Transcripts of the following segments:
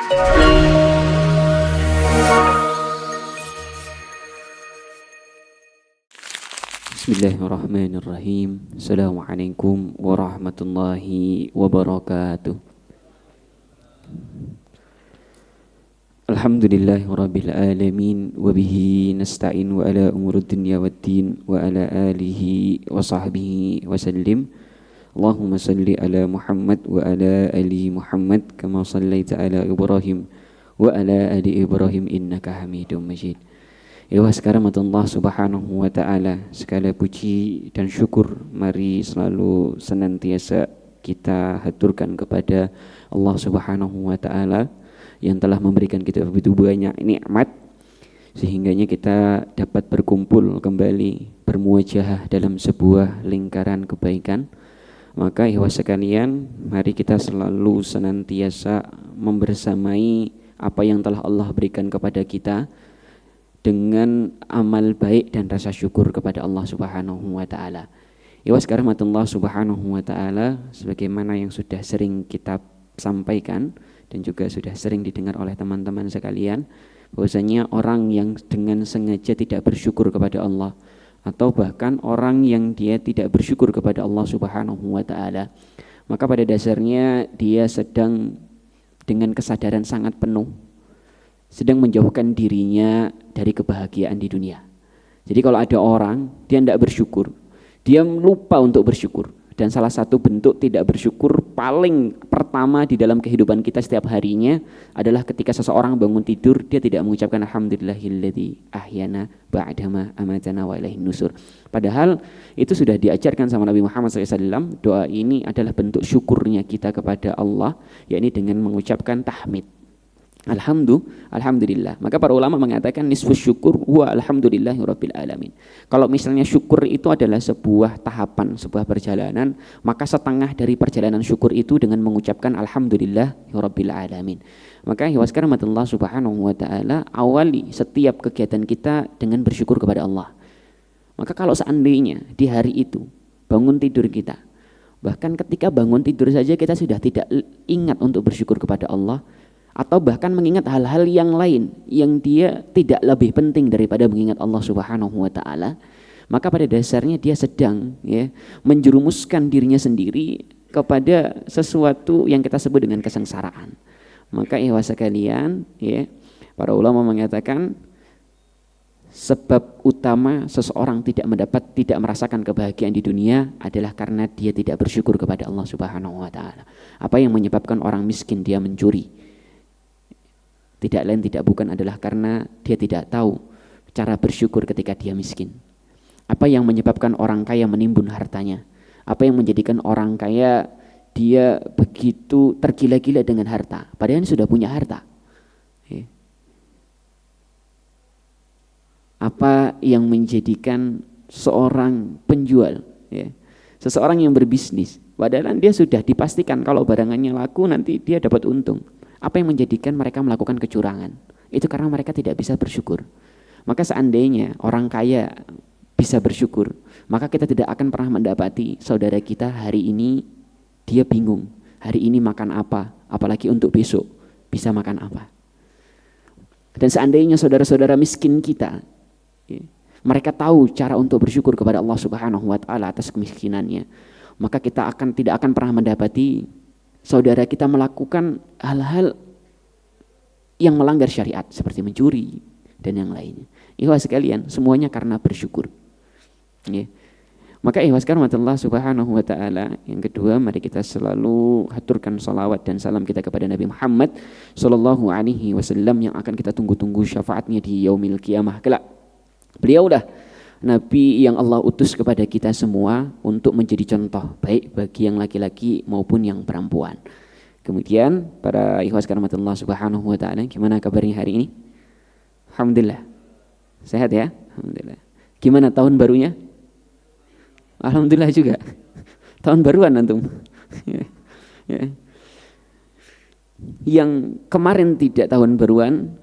Bismillahirrahmanirrahim. Assalamualaikum warahmatullahi wabarakatuh. Alhamdulillahirabbil alamin wa bihi nasta'in wa ala umurid dunya waddin wa ala alihi wa sahbihi wa sallim. Allahumma salli ala Muhammad wa ala ali Muhammad kama sallaita ala Ibrahim wa ala ali Ibrahim innaka Hamidum Majid. Ya sekarang Allah Subhanahu wa taala, segala puji dan syukur mari selalu senantiasa kita haturkan kepada Allah Subhanahu wa taala yang telah memberikan kita begitu banyak nikmat sehingganya kita dapat berkumpul kembali bermuajahah dalam sebuah lingkaran kebaikan. Maka ikhwas sekalian, mari kita selalu senantiasa membersamai apa yang telah Allah berikan kepada kita dengan amal baik dan rasa syukur kepada Allah Subhanahu wa taala. Ikhwas rahmatullah Subhanahu wa taala, sebagaimana yang sudah sering kita sampaikan dan juga sudah sering didengar oleh teman-teman sekalian, bahwasanya orang yang dengan sengaja tidak bersyukur kepada Allah atau bahkan orang yang dia tidak bersyukur kepada Allah Subhanahu wa taala, maka pada dasarnya dia sedang dengan kesadaran sangat penuh sedang menjauhkan dirinya dari kebahagiaan di dunia. Jadi kalau ada orang dia tidak bersyukur, dia lupa untuk bersyukur. Dan salah satu bentuk tidak bersyukur paling pertama di dalam kehidupan kita setiap harinya adalah ketika seseorang bangun tidur dia tidak mengucapkan alhamdulillahilladzi ahyana ba'dama amatana wa ilaihin nusur. Padahal itu sudah diajarkan sama Nabi Muhammad SAW. Doa ini adalah bentuk syukurnya kita kepada Allah, yakni dengan mengucapkan tahmid. Alhamdulillah. Maka para ulama mengatakan nisfus syukur wa alhamdulillahirabbil alamin. Kalau misalnya syukur itu adalah sebuah tahapan, sebuah perjalanan, maka setengah dari perjalanan syukur itu dengan mengucapkan alhamdulillahirabbil alamin. Maka ya rahmatullah Subhanahu wa taala, awali setiap kegiatan kita dengan bersyukur kepada Allah. Maka kalau seandainya di hari itu bangun tidur kita, bahkan ketika bangun tidur saja kita sudah tidak ingat untuk bersyukur kepada Allah, atau bahkan mengingat hal-hal yang lain yang dia tidak lebih penting daripada mengingat Allah Subhanahu wa taala, maka pada dasarnya dia sedang menjerumuskan dirinya sendiri kepada sesuatu yang kita sebut dengan kesengsaraan. Maka ikhwas sekalian, para ulama mengatakan sebab utama seseorang tidak merasakan kebahagiaan di dunia adalah karena dia tidak bersyukur kepada Allah Subhanahu wa taala. Apa yang menyebabkan orang miskin dia mencuri? Tidak lain tidak bukan adalah karena dia tidak tahu cara bersyukur ketika dia miskin. Apa yang menyebabkan orang kaya menimbun hartanya? Apa yang menjadikan orang kaya dia begitu tergila-gila dengan harta, padahal sudah punya harta? Apa yang menjadikan seorang penjual, seseorang yang berbisnis, padahal dia sudah dipastikan kalau barangannya laku nanti dia dapat untung? Apa yang menjadikan mereka melakukan kecurangan? Itu karena mereka tidak bisa bersyukur. Maka seandainya orang kaya bisa bersyukur, maka kita tidak akan pernah mendapati saudara kita hari ini dia bingung, hari ini makan apa, apalagi untuk besok bisa makan apa. Dan seandainya saudara-saudara miskin kita, mereka tahu cara untuk bersyukur kepada Allah Subhanahu wa taala atas kemiskinannya, maka kita tidak akan pernah mendapati saudara kita melakukan hal-hal yang melanggar syariat seperti mencuri dan yang lainnya. Ikhwas sekalian, semuanya karena bersyukur. Maka ikhwas rahmatullah Subhanahu wa taala, yang kedua mari kita selalu haturkan salawat dan salam kita kepada Nabi Muhammad sallallahu alaihi wasallam yang akan kita tunggu-tunggu syafaatnya di yaumil qiyamah kelak. Beliaulah Nabi yang Allah utus kepada kita semua untuk menjadi contoh baik bagi yang laki-laki maupun yang perempuan. Kemudian para ikhwas rahmatullah Subhanahu wa taala, gimana kabarnya hari ini? Alhamdulillah. Sehat ya? Alhamdulillah. Gimana tahun barunya? Alhamdulillah juga. Tahun baruan antum. Yang kemarin tidak tahun baruan,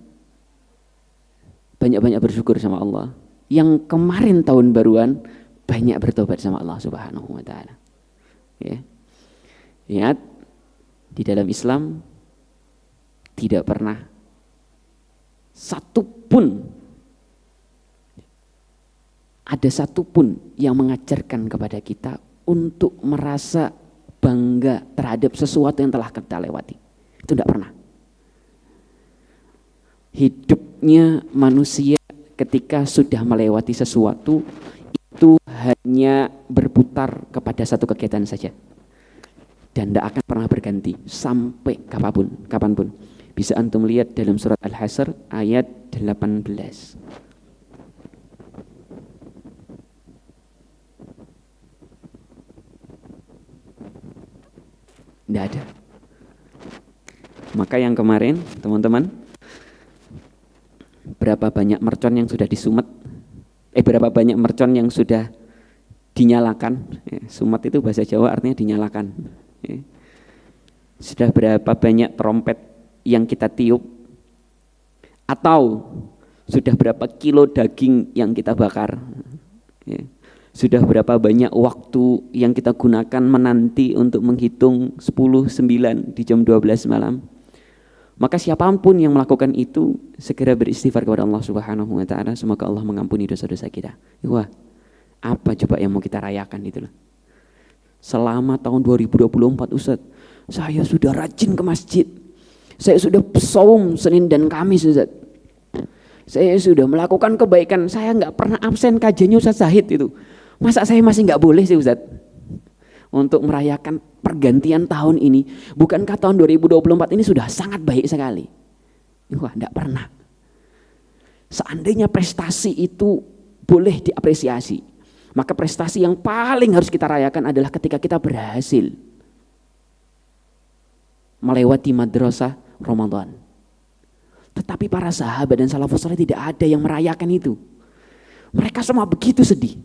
banyak-banyak bersyukur sama Allah. Yang kemarin tahun baruan, banyak bertobat sama Allah Subhanahu wa taala. Ingat, di dalam Islam tidak pernah ada satupun yang mengajarkan kepada kita untuk merasa bangga terhadap sesuatu yang telah kita lewati. Itu tidak pernah. Hidupnya manusia ketika sudah melewati sesuatu itu hanya berputar kepada satu kegiatan saja. Dan tidak akan pernah berganti sampai kapanpun. Bisa antum lihat dalam surat Al-Hasr ayat 18. Tidak ada. Maka yang kemarin teman-teman, berapa banyak mercon yang sudah disumet, berapa banyak mercon yang sudah dinyalakan. Sumet itu bahasa Jawa artinya dinyalakan. Sudah berapa banyak trompet yang kita tiup, atau sudah berapa kilo daging yang kita bakar, sudah berapa banyak waktu yang kita gunakan menanti untuk menghitung 10:09 di jam 12 malam. Maka siapapun yang melakukan itu segera beristighfar kepada Allah Subhanahu wa taala, semoga Allah mengampuni dosa-dosa kita. Wah, apa coba yang mau kita rayakan itu loh. Selama tahun 2024 Ustaz, saya sudah rajin ke masjid. Saya sudah saum Senin dan Kamis Ustaz. Saya sudah melakukan kebaikan. Saya nggak pernah absen kajiannya Ustaz Zahid itu. Masa saya masih nggak boleh sih Ustaz? Untuk merayakan pergantian tahun ini. Bukankah tahun 2024 ini sudah sangat baik sekali? Wah, nggak pernah. Seandainya prestasi itu boleh diapresiasi, maka prestasi yang paling harus kita rayakan adalah ketika kita berhasil melewati madrasah Ramadan. Tetapi para sahabat dan salafus saleh tidak ada yang merayakan itu. Mereka semua begitu sedih.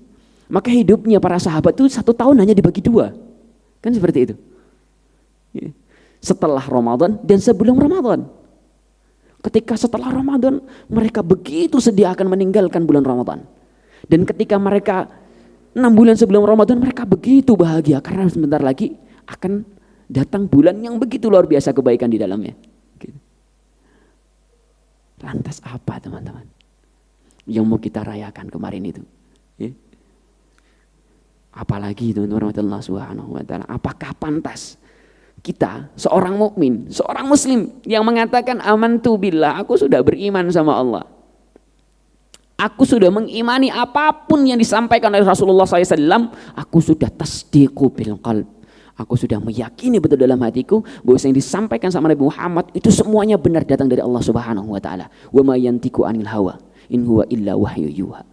Maka hidupnya para sahabat itu 1 tahun hanya dibagi 2. Kan seperti itu. Setelah Ramadan dan sebelum Ramadan. Ketika setelah Ramadan mereka begitu sedih akan meninggalkan bulan Ramadan. Dan ketika mereka 6 bulan sebelum Ramadan mereka begitu bahagia karena sebentar lagi akan datang bulan yang begitu luar biasa kebaikan di dalamnya. Lantas apa teman-teman yang mau kita rayakan kemarin itu? Apalagi teman-teman Allah Subhanahu wa taala, apakah pantas kita seorang mukmin, seorang muslim yang mengatakan amantu billah, aku sudah beriman sama Allah. Aku sudah mengimani apapun yang disampaikan oleh Rasulullah SAW. Aku sudah tasdiqu bil qalb. Aku sudah meyakini betul dalam hatiku bahwa yang disampaikan sama Nabi Muhammad itu semuanya benar datang dari Allah Subhanahu wa taala. Wa ma yantiqu anil hawa in huwa illa wahyu yuha.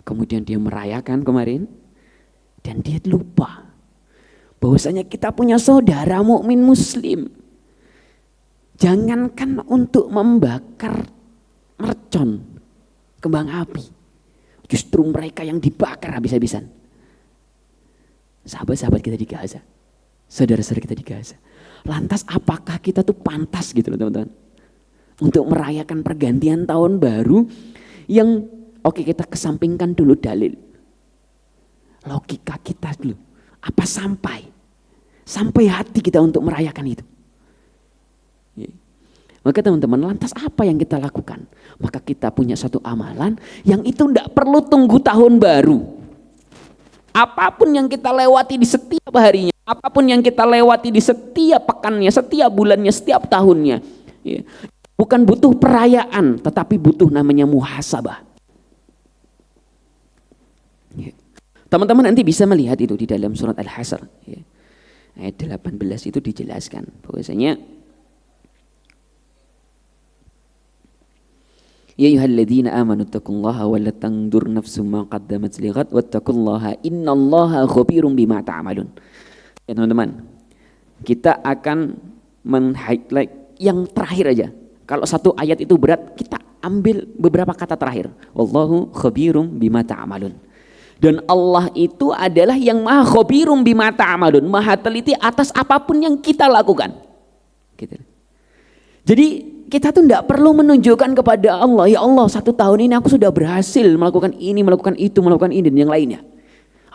Kemudian dia merayakan kemarin dan dia lupa bahwasanya kita punya saudara mukmin muslim. Jangankan untuk membakar mercon, kembang api, justru mereka yang dibakar habis-habisan. Sahabat-sahabat kita di Gaza, saudara-saudara kita di Gaza. Lantas apakah kita tuh pantas gitu loh teman-teman, untuk merayakan pergantian tahun baru yang oke, kita kesampingkan dulu dalil, logika kita dulu. Apa sampai hati kita untuk merayakan itu? Maka teman-teman, lantas apa yang kita lakukan? Maka kita punya satu amalan yang itu tidak perlu tunggu tahun baru. Apapun yang kita lewati di setiap harinya, apapun yang kita lewati di setiap pekannya, setiap bulannya, setiap tahunnya, bukan butuh perayaan, tetapi butuh namanya muhasabah. Teman-teman nanti bisa melihat itu di dalam surat Al-Hasr. Ayat 18 itu dijelaskan bahwasanya ya ayyuhalladzina amanu taqullaha wa la tandur nafsum ma qaddamat lighad wattaqullaha innallaha khabirum bima ta'malun. Ya teman-teman, kita akan men-highlight yang terakhir aja. Kalau satu ayat itu berat, kita ambil beberapa kata terakhir. Wallahu khabirum bima ta'malun. Dan Allah itu adalah yang maha khabirum bima ta'malun, maha teliti atas apapun yang kita lakukan. Gitu. Jadi kita tuh tidak perlu menunjukkan kepada Allah, ya Allah 1 tahun ini aku sudah berhasil melakukan ini, melakukan itu, melakukan ini dan yang lainnya.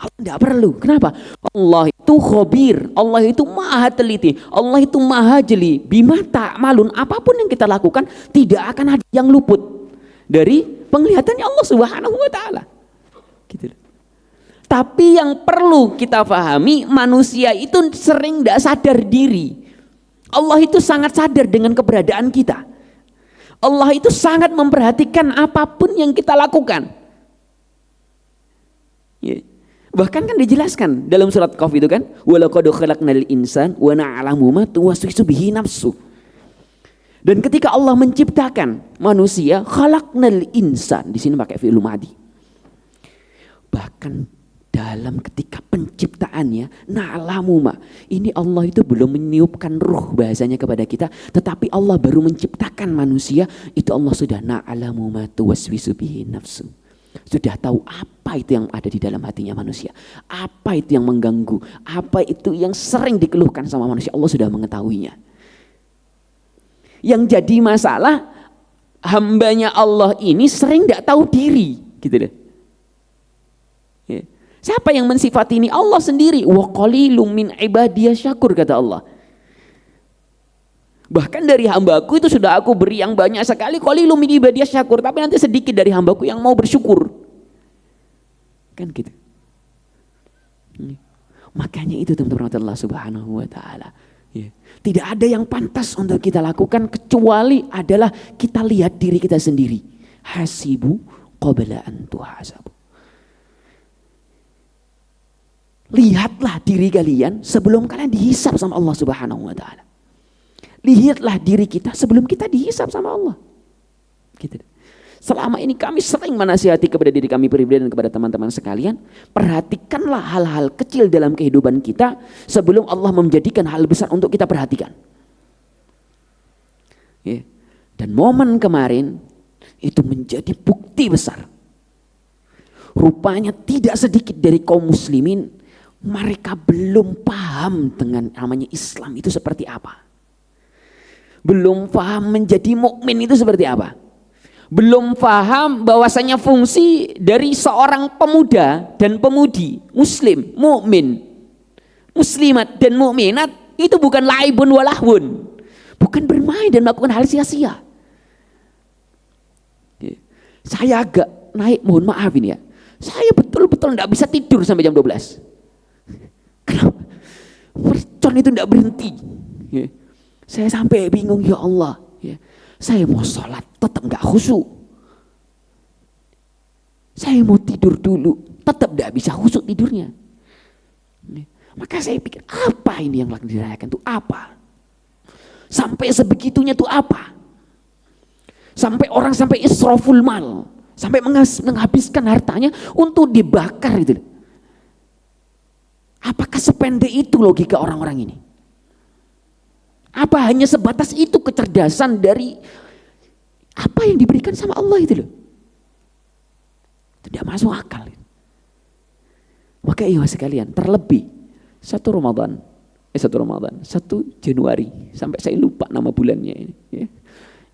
Allah tidak perlu. Kenapa? Allah itu khabir, Allah itu maha teliti, Allah itu maha jeli. Bima ta'malun, apapun yang kita lakukan tidak akan ada yang luput dari penglihatannya Allah Subhanahu wa taala. Gitu. Tapi yang perlu kita pahami, manusia itu sering tidak sadar diri. Allah itu sangat sadar dengan keberadaan kita. Allah itu sangat memperhatikan apapun yang kita lakukan. Ya. Bahkan kan dijelaskan dalam surat Qaf itu kan, walaqad khalaqnal insan wa na'lamu ma tuwaswisu bihi nafsu. Dan ketika Allah menciptakan manusia, khalaqnal insan, di sini pakai fi'il madhi. Bahkan dalam ketika penciptaannya, na'lamu ma, ini Allah itu belum meniupkan ruh bahasanya kepada kita, tetapi Allah baru menciptakan manusia, itu Allah sudah na'lamu ma tuwaswisu bihi nafsu. Sudah tahu apa itu yang ada di dalam hatinya manusia, apa itu yang mengganggu, apa itu yang sering dikeluhkan sama manusia, Allah sudah mengetahuinya. Yang jadi masalah, hambanya Allah ini sering tidak tahu diri, gitu deh. Ya. Siapa yang mensifati ini? Allah sendiri. Wa qalilum min ibadiyas syakur, kata Allah. Bahkan dari hambaku itu sudah aku beri yang banyak sekali, qalilum min ibadiyas syakur, tapi nanti sedikit dari hambaku yang mau bersyukur. Kan gitu. Makanya itu teman-teman Allah Subhanahu wa taala. Ya. Tidak ada yang pantas untuk kita lakukan kecuali adalah kita lihat diri kita sendiri. Hasibu qabla an tuhasabu. Lihatlah diri kalian sebelum kalian dihisab sama Allah Subhanahu wa taala. Lihatlah diri kita sebelum kita dihisab sama Allah. Gitu. Selama ini kami sering menasihati kepada diri kami pribadi dan kepada teman-teman sekalian, perhatikanlah hal-hal kecil dalam kehidupan kita sebelum Allah menjadikan hal besar untuk kita perhatikan. Ya. Dan momen kemarin itu menjadi bukti besar. Rupanya tidak sedikit dari kaum muslimin, mereka belum paham dengan namanya Islam itu seperti apa. Belum paham menjadi mukmin itu seperti apa. Belum paham bahwasanya fungsi dari seorang pemuda dan pemudi, muslim, mukmin, muslimat dan mukminat itu bukan laibun walahwun. Bukan bermain dan melakukan hal sia-sia. Saya agak naik, mohon maaf ini ya. Saya betul-betul tidak bisa tidur sampai jam 12. Kenapa? Mercon itu tidak berhenti. Saya sampai bingung, ya Allah. Saya mau sholat tetap nggak khusyuk. Saya mau tidur dulu tetap nggak bisa khusyuk tidurnya. Maka saya pikir apa ini yang lagi dirayakan itu apa? Sampai sebegitunya itu apa? Sampai orang sampai israful mal, sampai menghabiskan hartanya untuk dibakar itu. Apakah sependek itu logika orang-orang ini? Apa hanya sebatas itu kecerdasan dari apa yang diberikan sama Allah itu loh? Tidak masuk akal. Maka iya sekalian, terlebih 1 Januari sampai saya lupa nama bulannya ini. Ya.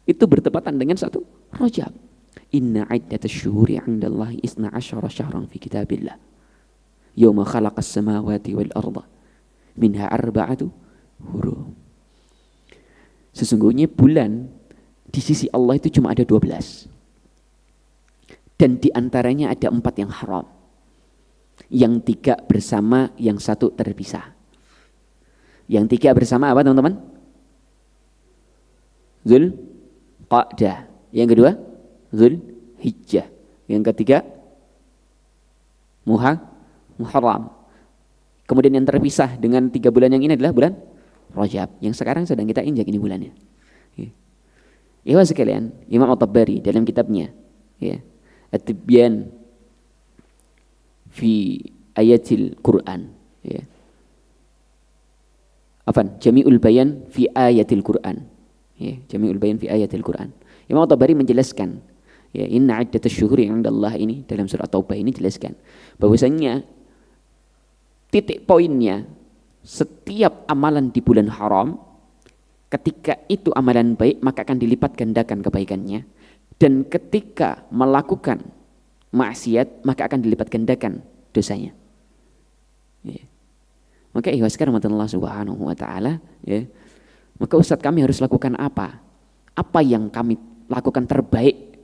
Itu bertepatan dengan 1 Rajab. Inna iddatash syuhuri 'indallahi 12 syahran fi kitabillah. Yauma khalaqas samawati wal arda minha arba'atu hurum. Sesungguhnya bulan di sisi Allah itu cuma ada 12. Dan di antaranya ada 4 yang haram. Yang 3 bersama, yang 1 terpisah. Yang 3 bersama apa teman-teman? Zulqa'dah. Yang kedua Zulhijjah. Yang ketiga Muharram. Kemudian yang terpisah dengan 3 bulan yang ini adalah bulan Rajab, yang sekarang sedang kita injak ini bulannya. Ya sekalian, Imam At-Tabari dalam kitabnya ya, At-Tibyan fi ayatil Quran ya. Jami'ul bayan fi ayatil Quran. Ya, Jami'ul bayan fi ayatil Quran. Imam At-Tabari menjelaskan ya, inna iddatash syuhuri 'indallah ini dalam surah Taubah ini jelaskan bahwasanya titik poinnya setiap amalan di bulan haram, ketika itu amalan baik maka akan dilipat gandakan kebaikannya, dan ketika melakukan maksiat maka akan dilipat gandakan dosanya. Maka ikhwaskan rahmatullah subhanahu wa ta'ala, ya, maka Ustadz kami harus lakukan apa? Apa yang kami lakukan terbaik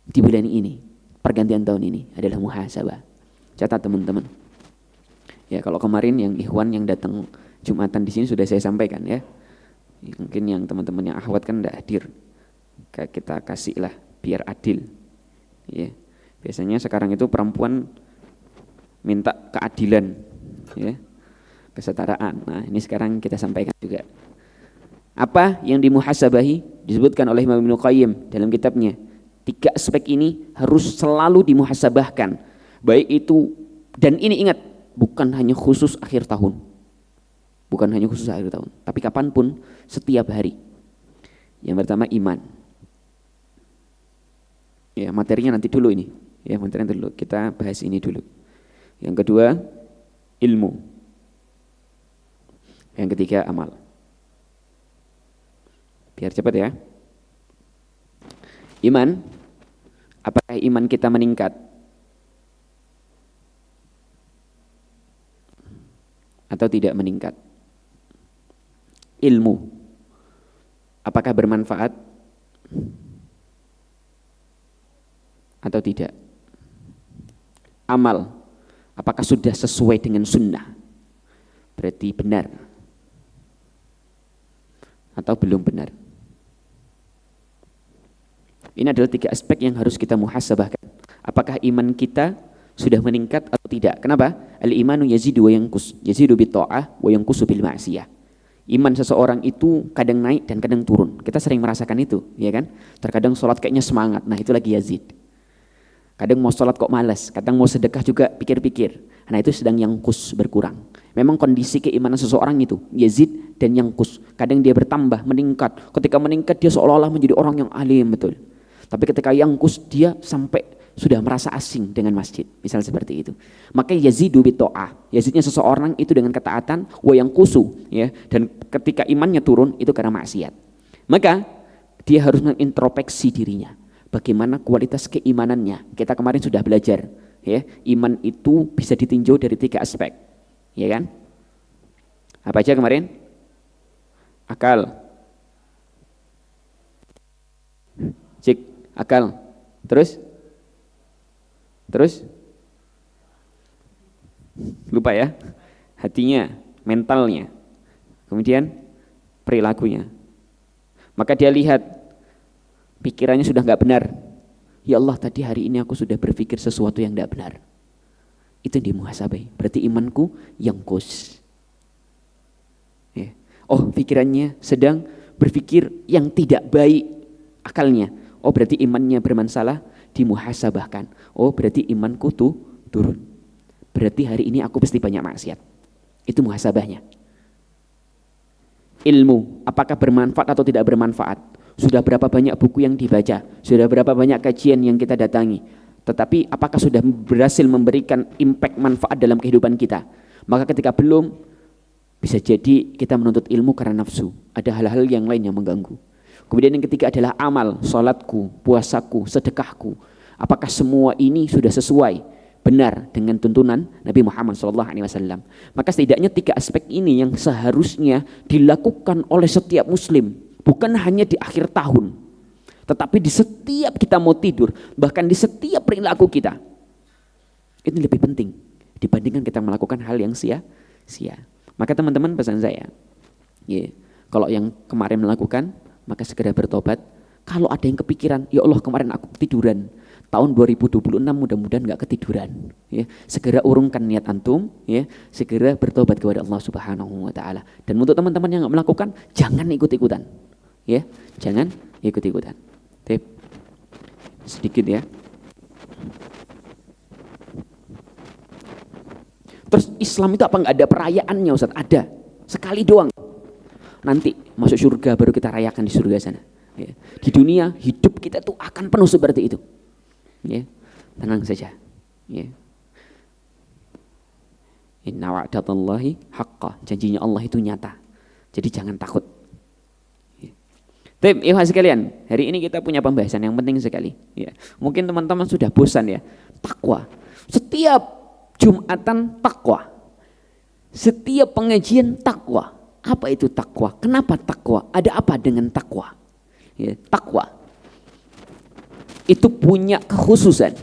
di bulan ini, pergantian tahun ini adalah muhasabah. Catat teman-teman. Ya, kalau kemarin yang ikhwan yang datang Jumatan di sini sudah saya sampaikan ya. Mungkin yang teman-teman yang akhwat kan tidak hadir. Kita kasihlah biar adil. Ya. Biasanya sekarang itu perempuan minta keadilan, ya, kesetaraan. Nah, ini sekarang kita sampaikan juga. Apa yang dimuhasabahi disebutkan oleh Imam Ibnu Qayyim dalam kitabnya. 3 aspek ini harus selalu dimuhasabahkan. Baik itu, dan ini ingat, bukan hanya khusus akhir tahun. Bukan hanya khusus akhir tahun, tapi kapanpun, setiap hari. Yang pertama iman. Ya, materinya nanti dulu ini. Ya, materinya dulu. Kita bahas ini dulu. Yang kedua, ilmu. Yang ketiga, amal. Biar cepat ya. Iman, apakah iman kita meningkat? Atau tidak meningkat? Ilmu, apakah bermanfaat? Atau tidak? Amal, apakah sudah sesuai dengan sunnah? Berarti benar. Atau belum benar? Ini adalah 3 aspek yang harus kita muhasabahkan. Apakah iman kita sudah meningkat atau tidak? Kenapa? Al-imanu yazidu wa yanqus. Yazidu bit ta'ah wa yanqusu bil ma'siyah. Iman seseorang itu kadang naik dan kadang turun. Kita sering merasakan itu, ya kan? Terkadang sholat kayaknya semangat. Nah, itu lagi yazid. Kadang mau sholat kok malas, kadang mau sedekah juga pikir-pikir. Nah, itu sedang yanqus, berkurang. Memang kondisi keimanan seseorang itu yazid dan yanqus. Kadang dia bertambah, meningkat. Ketika meningkat dia seolah-olah menjadi orang yang alim, betul. Tapi ketika yanqus dia sampai sudah merasa asing dengan masjid, misal seperti itu. Maka yazidu bita'ah, yazidnya seseorang itu dengan ketaatan, wa yanqusu, ya. Dan ketika imannya turun itu karena maksiat. Maka dia harus mengintrospeksi dirinya. Bagaimana kualitas keimanannya? Kita kemarin sudah belajar, ya. Iman itu bisa ditinjau dari 3 aspek, ya kan? Apa aja kemarin? Akal, cek akal, terus lupa ya, hatinya, mentalnya, kemudian perilakunya. Maka dia lihat pikirannya sudah nggak benar. Ya Allah, tadi hari ini aku sudah berpikir sesuatu yang tidak benar. Itu dimuhasabai. Berarti imanku yanqus. Ya. Oh, pikirannya sedang berpikir yang tidak baik akalnya. Oh, berarti imannya bermasalah, dimuhasabahkan. Oh, berarti imanku tuh turun. Berarti hari ini aku pasti banyak maksiat. Itu muhasabahnya. Ilmu, apakah bermanfaat atau tidak bermanfaat? Sudah berapa banyak buku yang dibaca? Sudah berapa banyak kajian yang kita datangi? Tetapi apakah sudah berhasil memberikan impact manfaat dalam kehidupan kita? Maka ketika belum, bisa jadi kita menuntut ilmu karena nafsu. Ada hal-hal yang lain yang mengganggu. Kemudian yang ketiga adalah amal, salatku, puasaku, sedekahku. Apakah semua ini sudah sesuai benar dengan tuntunan Nabi Muhammad SAW? Maka setidaknya 3 aspek ini yang seharusnya dilakukan oleh setiap muslim, bukan hanya di akhir tahun, tetapi di setiap kita mau tidur, bahkan di setiap perilaku kita. Ini lebih penting dibandingkan kita melakukan hal yang sia-sia. Maka teman-teman, pesan saya, kalau yang kemarin melakukan, maka segera bertobat. Kalau ada yang kepikiran, ya Allah kemarin aku ketiduran, tahun 2026 mudah-mudahan gak ketiduran, ya. Segera urungkan niat antum, ya. Segera bertobat kepada Allah Subhanahu wa taala. Dan untuk teman-teman yang gak melakukan, jangan ikut-ikutan, ya. Jangan ikut-ikutan. Sedikit ya. Terus Islam itu apa nggak ada perayaannya, Ustaz? Ada, sekali doang. Nanti masuk surga baru kita rayakan di surga sana. Ya. Di dunia hidup kita tuh akan penuh seperti itu. Ya. Tenang saja. Ya. Inna wa'datallahi haqqa. Janjinya Allah itu nyata. Jadi jangan takut. Baik, ikhwan sekalian, hari ini kita punya pembahasan yang penting sekali. Ya. Mungkin teman-teman sudah bosan ya. Takwa. Setiap Jumatan takwa. Setiap pengajian takwa. Apa itu takwa? Kenapa takwa? Ada apa dengan takwa? Ya, takwa itu punya kekhususan.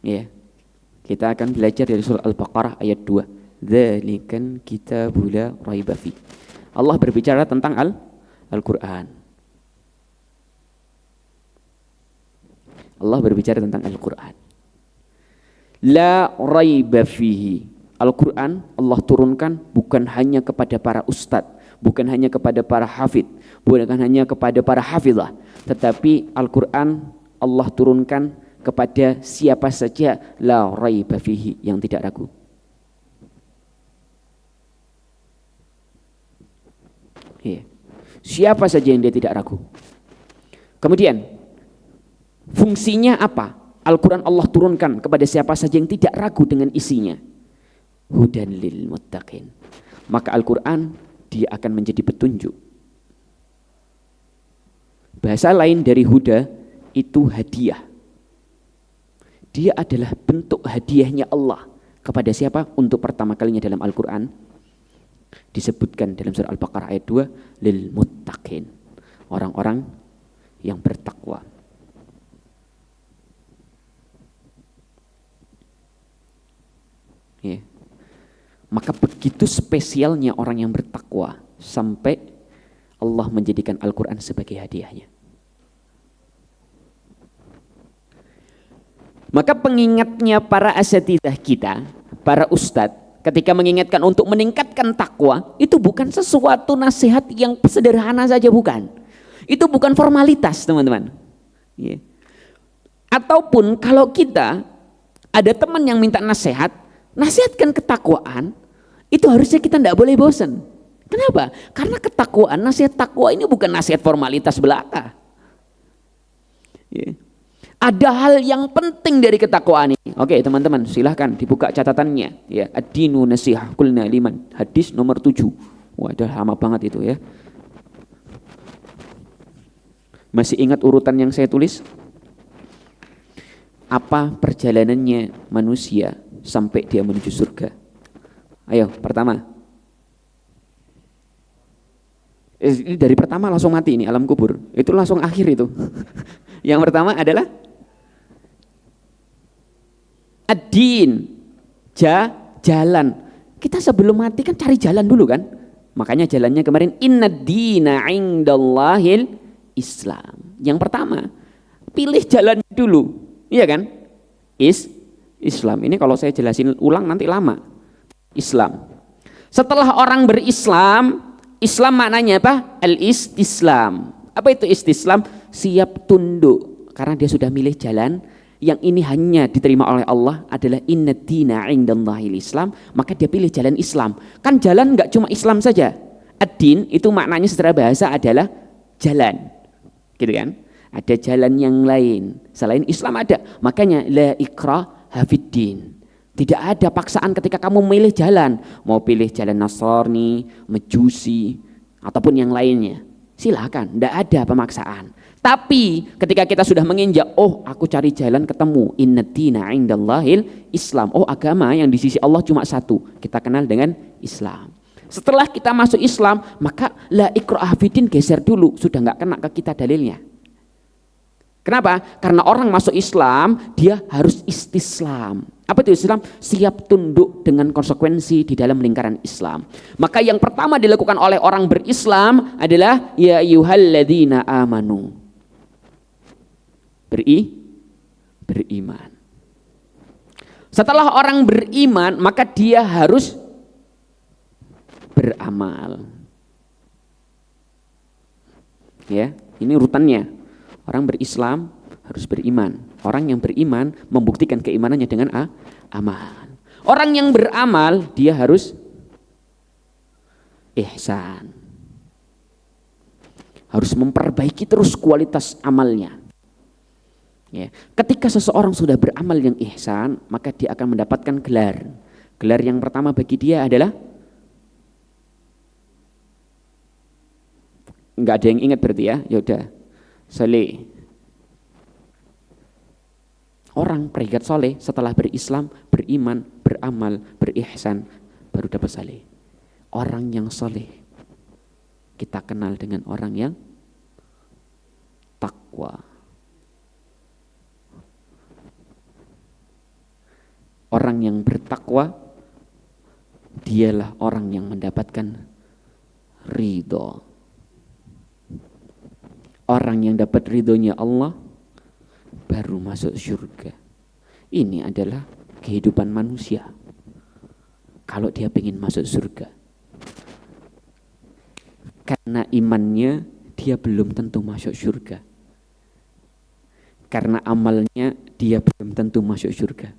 Ya. Kita akan belajar dari surah Al-Baqarah ayat 2. Dzalikan kitabul la raiba fi. Allah berbicara tentang Al-Qur'an. Allah berbicara tentang Al-Qur'an. La raiba fihi. Al-Quran Allah turunkan bukan hanya kepada para ustadz, bukan hanya kepada para hafidh, bukan hanya kepada para hafidhah, tetapi Al-Quran Allah turunkan kepada siapa saja, la raiba fihi, yang tidak ragu. Iya. Siapa saja yang dia tidak ragu. Kemudian fungsinya apa? Al-Quran Allah turunkan kepada siapa saja yang tidak ragu dengan isinya. Hudan lil muttaqin. Maka Al-Quran dia akan menjadi petunjuk. Bahasa lain dari huda itu hadiah. Dia adalah bentuk hadiahnya Allah kepada siapa? Untuk pertama kalinya dalam Al-Quran disebutkan dalam surah Al-Baqarah ayat 2, lil muttaqin, orang-orang yang bertakwa. Ya. Maka begitu spesialnya orang yang bertakwa sampai Allah menjadikan Al-Quran sebagai hadiahnya. Maka pengingatnya para asatidzah kita, para ustadz, ketika mengingatkan untuk meningkatkan takwa, itu bukan sesuatu nasihat yang sederhana saja, bukan. Itu bukan formalitas, teman-teman. Ya. Ataupun kalau kita ada teman yang minta nasihat, nasihatkan ketakwaan, itu harusnya kita tidak boleh bosan. Kenapa? Karena ketakwaan, nasihat takwa ini bukan nasihat formalitas belaka. Ya. Ada hal yang penting dari ketakwaan ini. Oke teman-teman, silahkan dibuka catatannya. Ya, ad-dinu nasihah kulna liman. Hadis nomor 7. Wah, udah lama banget itu ya. Masih ingat urutan yang saya tulis? Apa perjalanannya manusia sampai dia menuju surga? Ayo, pertama. Ini dari pertama langsung mati ini, alam kubur. Itu langsung akhir itu. Yang pertama adalah ad-din, jalan. Kita sebelum mati kan cari jalan dulu kan? Makanya jalannya kemarin innad dina 'indallahil Islam. Yang pertama, pilih jalan dulu. Iya kan? Islam. Ini kalau saya jelasin ulang nanti lama. Islam. Setelah orang berislam, Islam maknanya apa? Al-istislam. Apa itu istislam? Siap tunduk. Karena dia sudah milih jalan yang ini hanya diterima oleh Allah adalah innad dina 'indallahil Islam, maka dia pilih jalan Islam. Kan jalan enggak cuma Islam saja. Ad-din itu maknanya secara bahasa adalah jalan. Gitu kan? Ada jalan yang lain selain Islam ada. Makanya la ikraha fiddin. Tidak ada paksaan ketika kamu memilih jalan. Mau pilih jalan Nasrani, Majusi, ataupun yang lainnya. Silakan, tidak ada pemaksaan. Tapi ketika kita sudah menginjak, oh aku cari jalan ketemu. Innad dina 'indallahil Islam. Oh agama yang di sisi Allah cuma satu. Kita kenal dengan Islam. Setelah kita masuk Islam, maka la ikraha fiddin geser dulu. Sudah nggak kena ke kita dalilnya. Kenapa? Karena orang masuk Islam, dia harus istislam. Apa itu Islam? Siap tunduk dengan konsekuensi di dalam lingkaran Islam. Maka yang pertama dilakukan oleh orang berislam adalah ya ayyuhalladzina amanu. Beriman. Setelah orang beriman, maka dia harus beramal. Ya, ini urutannya. Orang berislam harus beriman. Orang yang beriman membuktikan keimanannya dengan amal. Orang yang beramal dia harus ihsan. Harus memperbaiki terus kualitas amalnya. Ya. Ketika seseorang sudah beramal yang ihsan, maka dia akan mendapatkan gelar. Gelar yang pertama bagi dia adalah enggak ada yang ingat berarti ya. Ya udah. Soleh. Orang peringkat soleh setelah berislam, beriman, beramal, berihsan, baru dapat saleh. Orang yang soleh kita kenal dengan orang yang takwa. Orang yang bertakwa dialah orang yang mendapatkan ridho. Orang yang dapat ridhonya Allah baru masuk surga. Ini adalah kehidupan manusia kalau dia ingin masuk surga. Karena imannya dia belum tentu masuk surga. Karena amalnya dia belum tentu masuk surga.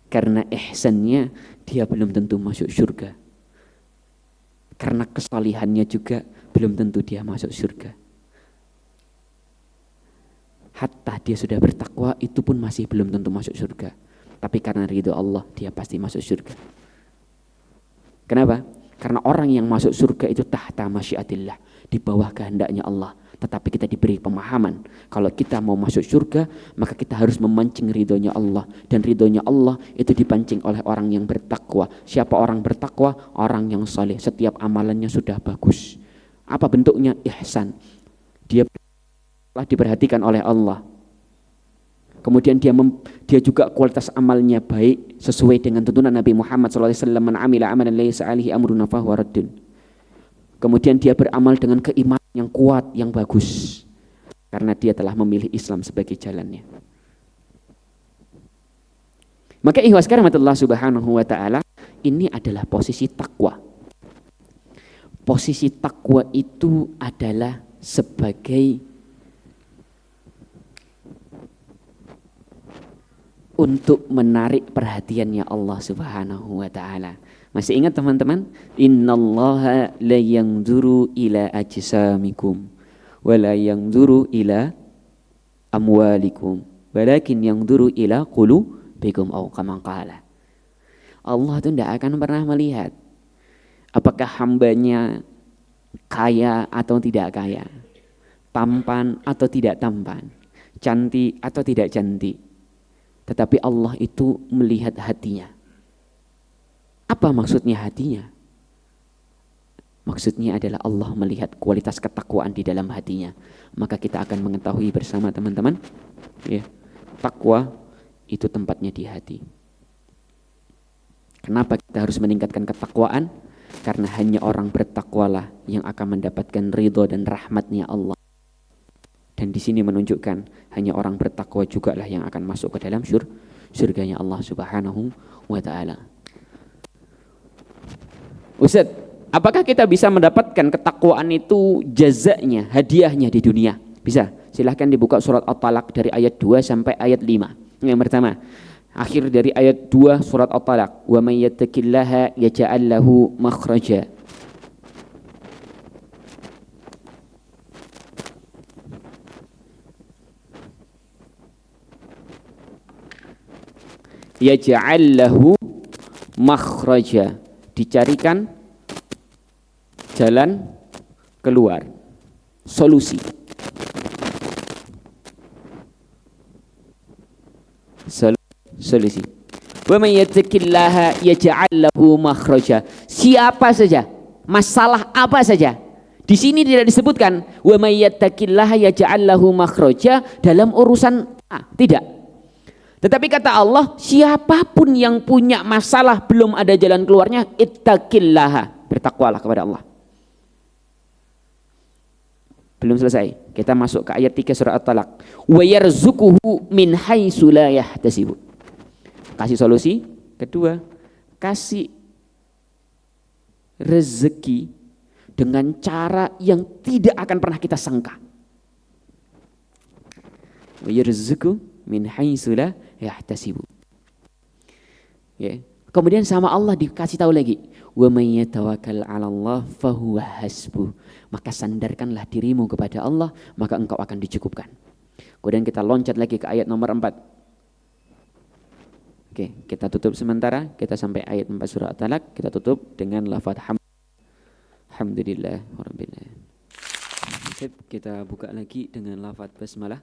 Karena ihsannya dia belum tentu masuk surga. Karena kesalihannya juga belum tentu dia masuk surga. Hatta dia sudah bertakwa itu pun masih belum tentu masuk surga. Tapi karena ridho Allah dia pasti masuk surga. Kenapa? Karena orang yang masuk surga itu tahta masyiatillah, di bawah kehendaknya Allah. Tetapi kita diberi pemahaman, kalau kita mau masuk surga, maka kita harus memancing ridhonya Allah. Dan ridhonya Allah itu dipancing oleh orang yang bertakwa. Siapa orang bertakwa? Orang yang saleh. Setiap amalannya sudah bagus. Apa bentuknya? Ihsan. Dia diperhatikan oleh Allah. Kemudian dia juga kualitas amalnya baik sesuai dengan tuntunan Nabi Muhammad SAW. Man amila amalan laysa alaihi amruna fahuwa raddun. Kemudian dia beramal dengan keimanan yang kuat, yang bagus. Karena dia telah memilih Islam sebagai jalannya. Maka ikhwas rahmatullah subhanahu wa ta'ala, ini adalah posisi takwa. Posisi takwa itu adalah sebagai untuk menarik perhatiannya Allah subhanahu wa ta'ala. Masih ingat teman-teman? Innallaha la yanzuru ila ajsamikum wa la yanzuru ila amwalikum walakin yanzuru ila qulubikum aw kama qala. Allah itu tidak akan pernah melihat apakah hambanya kaya atau tidak kaya, tampan atau tidak tampan, cantik atau tidak cantik. Tetapi Allah itu melihat hatinya. Apa maksudnya hatinya? Maksudnya adalah Allah melihat kualitas ketakwaan di dalam hatinya. Maka kita akan mengetahui bersama teman-teman, ya, takwa itu tempatnya di hati. Kenapa kita harus meningkatkan ketakwaan? Karena hanya orang bertakwalah yang akan mendapatkan ridho dan rahmatnya Allah. Dan di sini menunjukkan hanya orang bertakwa jugalah yang akan masuk ke dalam surganya Allah subhanahu wa ta'ala. Ustaz, apakah kita bisa mendapatkan ketakwaan itu jazanya, hadiahnya di dunia? Bisa. Silahkan dibuka surat At-Talaq dari ayat 2 sampai ayat 5. Yang pertama, akhir dari ayat 2 surat At-Talaq. Wa may yattaqillaha yaj'al lahu makhraja. Yaj'al lahu makhraja. Dicarikan jalan keluar, solusi. Solusi. Wa may yattaqillaha yaj'al lahu makhraja. Siapa saja, masalah apa saja. Di sini tidak disebutkan wa may yattaqillaha yaj'al lahu makhraja dalam urusan tidak. Tetapi kata Allah, siapapun yang punya masalah belum ada jalan keluarnya, ittaqillaha, bertakwalah kepada Allah. Belum selesai. Kita masuk ke ayat 3 surah At-Talaq. Wa yarzuquhu min haitsu la yahtasibu. Kasih solusi. Kedua, kasih rezeki dengan cara yang tidak akan pernah kita sangka. Wa yarzuquhu min haitsu la yahtasibu. Ya. Kemudian sama Allah dikasih tahu lagi, wa may yatawakkal 'ala Allah fahuwa hasbuh. Maka sandarkanlah dirimu kepada Allah, maka engkau akan dicukupkan. Kemudian kita loncat lagi ke ayat nomor 4. Oke, kita tutup sementara, kita sampai ayat 4 surah At-Talaq, kita tutup dengan lafaz alhamdulillah rabbil alamin. Kita buka lagi dengan lafaz basmalah.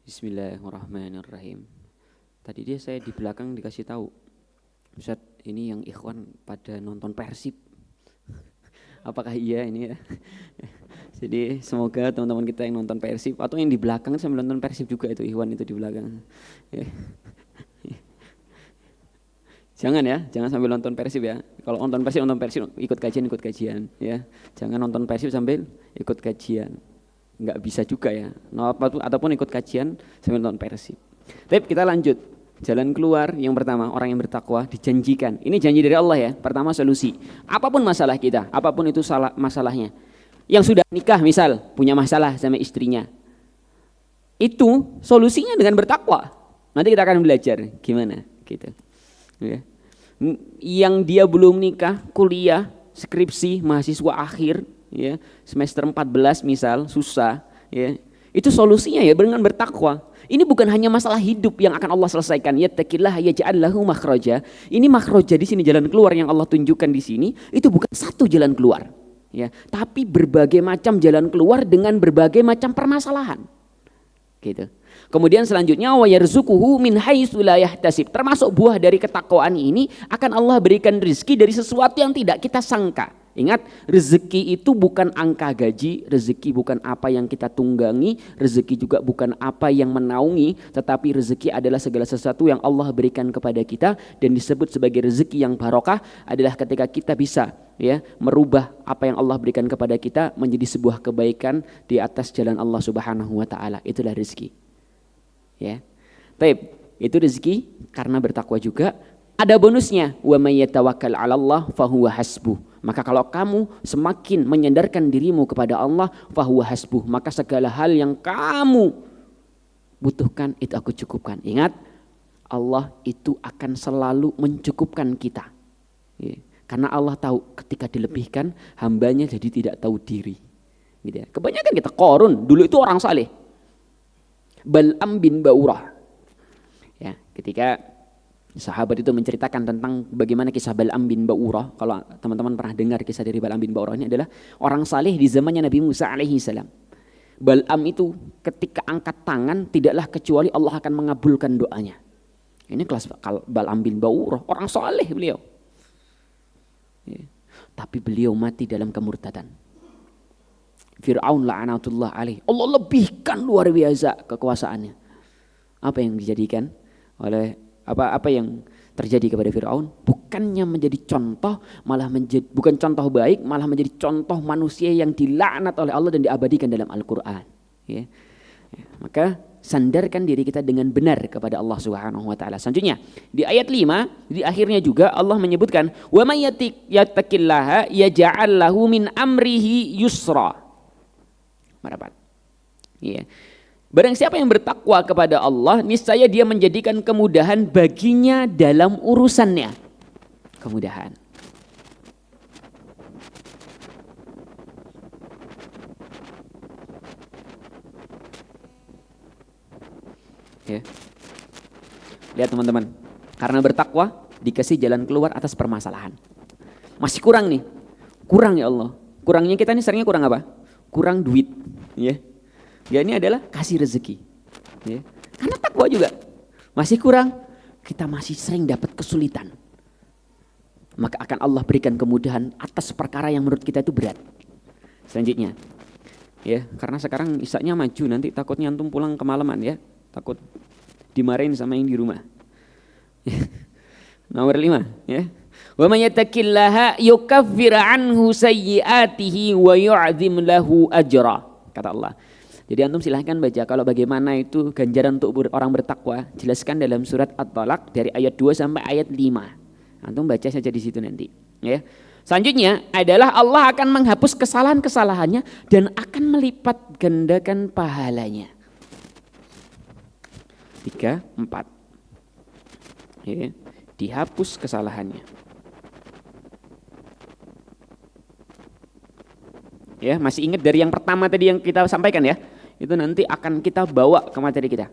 Bismillahirrahmanirrahim. Tadi saya di belakang dikasih tahu Ustaz, ini yang ikhwan pada nonton Persib. Apakah iya ini ya? Jadi semoga teman-teman kita yang nonton Persib atau yang di belakang sambil nonton Persib juga itu ikhwan itu di belakang. Ya. Jangan ya, jangan sambil nonton Persib ya. Kalau nonton Persib ikut kajian ya. Jangan nonton Persib sambil ikut kajian. Enggak bisa juga ya. Ataupun ikut kajian sambil nonton Persib. Tapi kita lanjut. Jalan keluar yang pertama, orang yang bertakwa dijanjikan. Ini janji dari Allah ya. Pertama solusi. Apapun masalah kita, apapun itu masalahnya. Yang sudah nikah misal, punya masalah sama istrinya. Itu solusinya dengan bertakwa. Nanti kita akan belajar gimana gitu. Ya. Yang dia belum nikah, kuliah, skripsi, mahasiswa akhir, ya, semester 14 misal, susah, ya. Itu solusinya ya dengan bertakwa. Ini bukan hanya masalah hidup yang akan Allah selesaikan. Yattaqillah yaj'al lahu makhraja. Ini makhraja di sini, jalan keluar yang Allah tunjukkan di sini, itu bukan satu jalan keluar, ya, tapi berbagai macam jalan keluar dengan berbagai macam permasalahan. Gitu. Kemudian selanjutnya wa yarzuquhu min haitsu la yahtasib. Termasuk buah dari ketakwaan ini akan Allah berikan rezeki dari sesuatu yang tidak kita sangka. Ingat, rezeki itu bukan angka gaji, rezeki bukan apa yang kita tunggangi, rezeki juga bukan apa yang menaungi, tetapi rezeki adalah segala sesuatu yang Allah berikan kepada kita dan disebut sebagai rezeki yang barokah adalah ketika kita bisa ya merubah apa yang Allah berikan kepada kita menjadi sebuah kebaikan di atas jalan Allah Subhanahu wa taala. Itulah rezeki. Ya. Baik, itu rezeki karena bertakwa juga. Ada bonusnya, wa may yatawakkal 'ala Allah fahuwa hasbuh. Maka kalau kamu semakin menyandarkan dirimu kepada Allah, fahuwa hasbuh, maka segala hal yang kamu butuhkan itu aku cukupkan. Ingat, Allah itu akan selalu mencukupkan kita. Ya. Karena Allah tahu ketika dilebihkan hambanya jadi tidak tahu diri. Gitu ya. Kebanyakan kita Qarun dulu itu orang saleh. Bal'am bin Ba'urah. Ya, ketika sahabat itu menceritakan tentang bagaimana kisah Bal'am bin Ba'urah. Kalau teman-teman pernah dengar kisah dari Bal'am bin Ba'urah, ini adalah orang saleh di zamannya Nabi Musa alaihi salam. Bal'am itu ketika angkat tangan tidaklah kecuali Allah akan mengabulkan doanya. Ini kelas Bal'am bin Ba'urah, orang saleh beliau. Ya. Tapi beliau mati dalam kemurtadan. Fir'aun la'anatullah alaih. Allah lebihkan luar biasa kekuasaannya. Apa yang dijadikan oleh apa yang terjadi kepada Fir'aun? Bukannya menjadi contoh, malah menjadi bukan contoh baik, malah menjadi contoh manusia yang dilaknat oleh Allah dan diabadikan dalam Al-Qur'an. Ya. Maka sandarkan diri kita dengan benar kepada Allah Subhanahu wa taala. Selanjutnya, di ayat 5 di akhirnya juga Allah menyebutkan wa may yattaqillaha yaj'al lahu min amrihi yusra. Merapat. Ya. Barang siapa yang bertakwa kepada Allah, niscaya dia menjadikan kemudahan baginya dalam urusannya. Kemudahan. Ya. Lihat teman-teman, karena bertakwa dikasih jalan keluar atas permasalahan. Masih kurang nih, kurang ya Allah. Kurangnya kita nih seringnya kurang apa? Kurang duit, ya. Ya ini adalah kasih rezeki, ya. Karena takwa juga masih kurang, kita masih sering dapat kesulitan. Maka akan Allah berikan kemudahan atas perkara yang menurut kita itu berat. Selanjutnya, ya, karena sekarang isaknya maju, nanti takutnya antum pulang kemalaman ya, takut dimarahin sama yang di rumah. Nomor 5, ya. Wa may yattaqillaha yukaffir anhu sayyi'atihi wa yu'zim lahu ajra. Kata Allah. Jadi antum silahkan baca kalau bagaimana itu ganjaran untuk orang bertakwa. Jelaskan dalam surat At-Talaq dari ayat 2 sampai ayat 5. Antum baca saja di situ nanti. Ya. Selanjutnya adalah Allah akan menghapus kesalahan-kesalahannya dan akan melipat gandakan pahalanya. 3, 4. Ya. Dihapus kesalahannya. Ya, masih ingat dari yang pertama tadi yang kita sampaikan ya? Itu nanti akan kita bawa ke materi kita.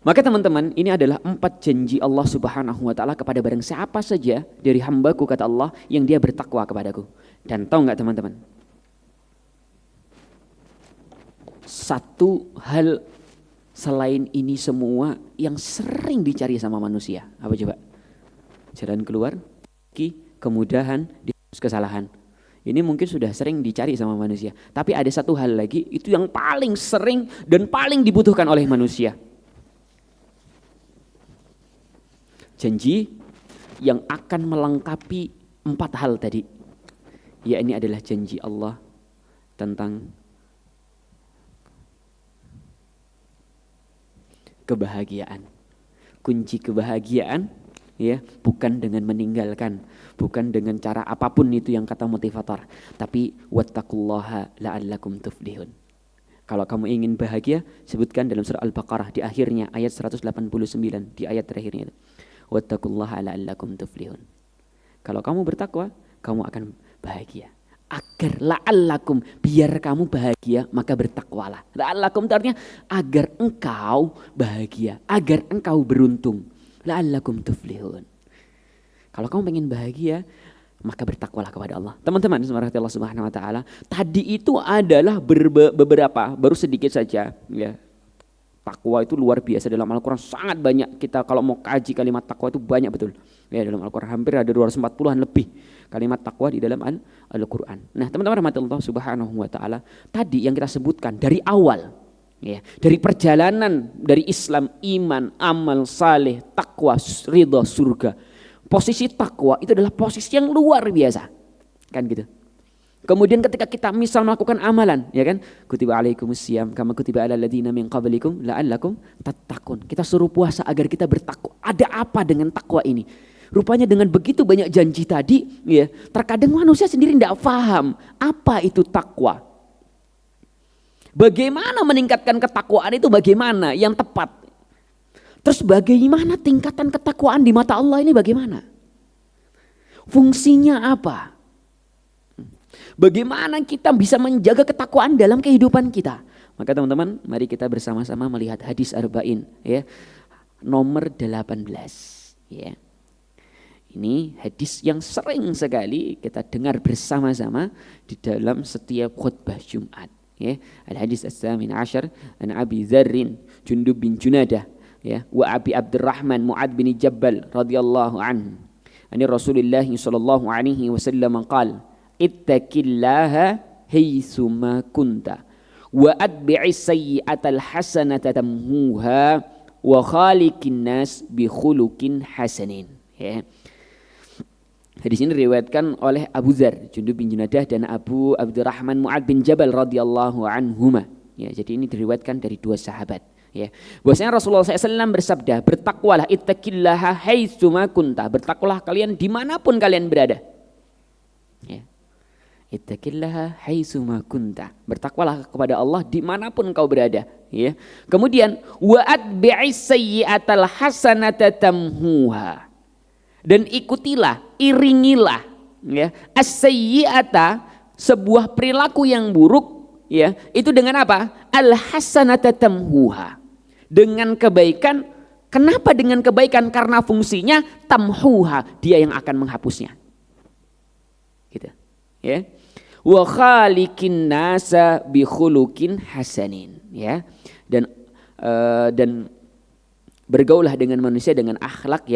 Maka teman-teman, ini adalah 4 janji Allah Subhanahu wa taala kepada barang siapa saja dari hambaku kata Allah yang dia bertakwa kepadaku. Dan tahu enggak teman-teman? Satu hal selain ini semua yang sering dicari sama manusia? Apa coba? Jalan keluar, kemudahan, dihapus kesalahan. Ini mungkin sudah sering dicari sama manusia. Tapi ada satu hal lagi, itu yang paling sering dan paling dibutuhkan oleh manusia. Janji yang akan melengkapi 4 hal tadi. Ya, ini adalah janji Allah tentang kebahagiaan. Kunci kebahagiaan ya, bukan dengan meninggalkan, bukan dengan cara apapun itu yang kata motivator, tapi wattaqullaha la'allakum tuflihun. Kalau kamu ingin bahagia, sebutkan dalam surah Al-Baqarah di akhirnya ayat 189, di ayat terakhirnya itu. Wattaqullaha la'allakum tuflihun. Kalau kamu bertakwa, kamu akan bahagia. Agar la'allakum, biar kamu bahagia, maka bertakwalah. La'allakum itu artinya agar engkau bahagia, agar engkau beruntung. La'allakum tuflihun. Kalau kamu pengen bahagia, maka bertakwalah kepada Allah. Teman-teman, semoga Allah Subhanahu wa taala, tadi itu adalah beberapa, baru sedikit saja ya. Takwa itu luar biasa dalam Al-Qur'an, sangat banyak. Kita kalau mau kaji kalimat takwa itu banyak betul. Ya, dalam Al-Qur'an hampir ada 240-an lebih kalimat takwa di dalam Al-Qur'an. Nah, teman-teman rahmatullah Subhanahu wa taala, tadi yang kita sebutkan dari awal ya, dari perjalanan dari Islam, iman, amal saleh, takwa, ridha, surga. Posisi takwa itu adalah posisi yang luar biasa. Kan gitu. Kemudian ketika kita misal melakukan amalan, ya kan? Kutiba alaikumusiyam kama kutiba alal ladzina min qablikum la'allakum tattaqun. Kita suruh puasa agar kita bertakwa. Ada apa dengan takwa ini? Rupanya dengan begitu banyak janji tadi, ya, terkadang manusia sendiri tidak paham apa itu takwa. Bagaimana meningkatkan ketakwaan itu, bagaimana yang tepat? Terus bagaimana tingkatan ketakwaan di mata Allah ini bagaimana? Fungsinya apa? Bagaimana kita bisa menjaga ketakwaan dalam kehidupan kita? Maka teman-teman, mari kita bersama-sama melihat hadis arba'in ya. Nomor 18 ya. Ini hadis yang sering sekali kita dengar bersama-sama di dalam setiap khutbah Jumat ya. Al-hadis as-samin ashar an Abi Dzarrin Jundub bin Junadah ya, wa Abi Abdurrahman Mu'ad bin Jabal radhiyallahu anhu. Ani Rasulullah sallallahu alaihi wasallam qala ittaqillaha haitsuma kunta wa atbi'is sayyi'atal hasanata tamhuha wa khaliqin nas bi khuluqin hasanin ya. Hadis ini diriwayatkan oleh Abu Dzar Jundub bin Junadah dan Abu Abdurrahman Mu'ad bin Jabal radhiyallahu anhuma ya. Jadi ini diriwayatkan dari 2 sahabat ya. Bahwasanya Rasulullah SAW bersabda, bertakwalah, ittaqillaha haitsuma kunta, bertakwalah kalian dimanapun kalian berada ya. Ittaqillaha haitsuma kunta, bertakwalah kepada Allah dimanapun kau berada ya. Kemudian wa atbi'is sayyi'atal hasanata tamhuha, dan ikutilah, iringilah ya, as-sayyi'ata, sebuah perilaku yang buruk ya, itu dengan apa? Al hasanata tamhuha, dengan kebaikan. Kenapa dengan kebaikan? Karena fungsinya tamhuha, dia yang akan menghapusnya. Gitu. Ya. Wa khaliqin nasa bi khuluqin hasanin ya. Dan bergaulah dengan manusia dengan akhlak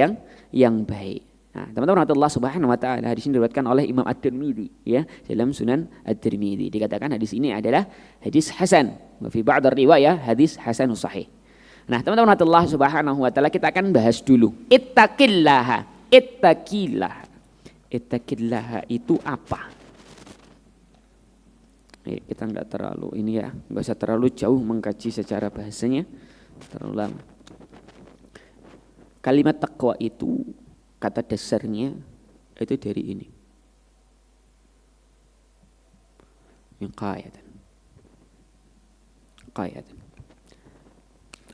yang baik. Nah, teman-teman Allah Subhanahu wa taala, hadis ini diriwayatkan oleh Imam At-Tirmidzi ya, dalam Sunan At-Tirmidzi. Dikatakan hadis ini adalah hadis hasan. Wa fi ba'd riwayah hadis hasan sahih. Nah, teman-teman Allah Subhanahu wa taala, kita akan bahas dulu ittaqillaha. Ittaqillaha itu apa? Kita nggak terlalu ini ya, nggak usah terlalu jauh mengkaji secara bahasanya, terlalu lama. Kalimat takwa itu kata dasarnya itu dari ini, wiqayatan.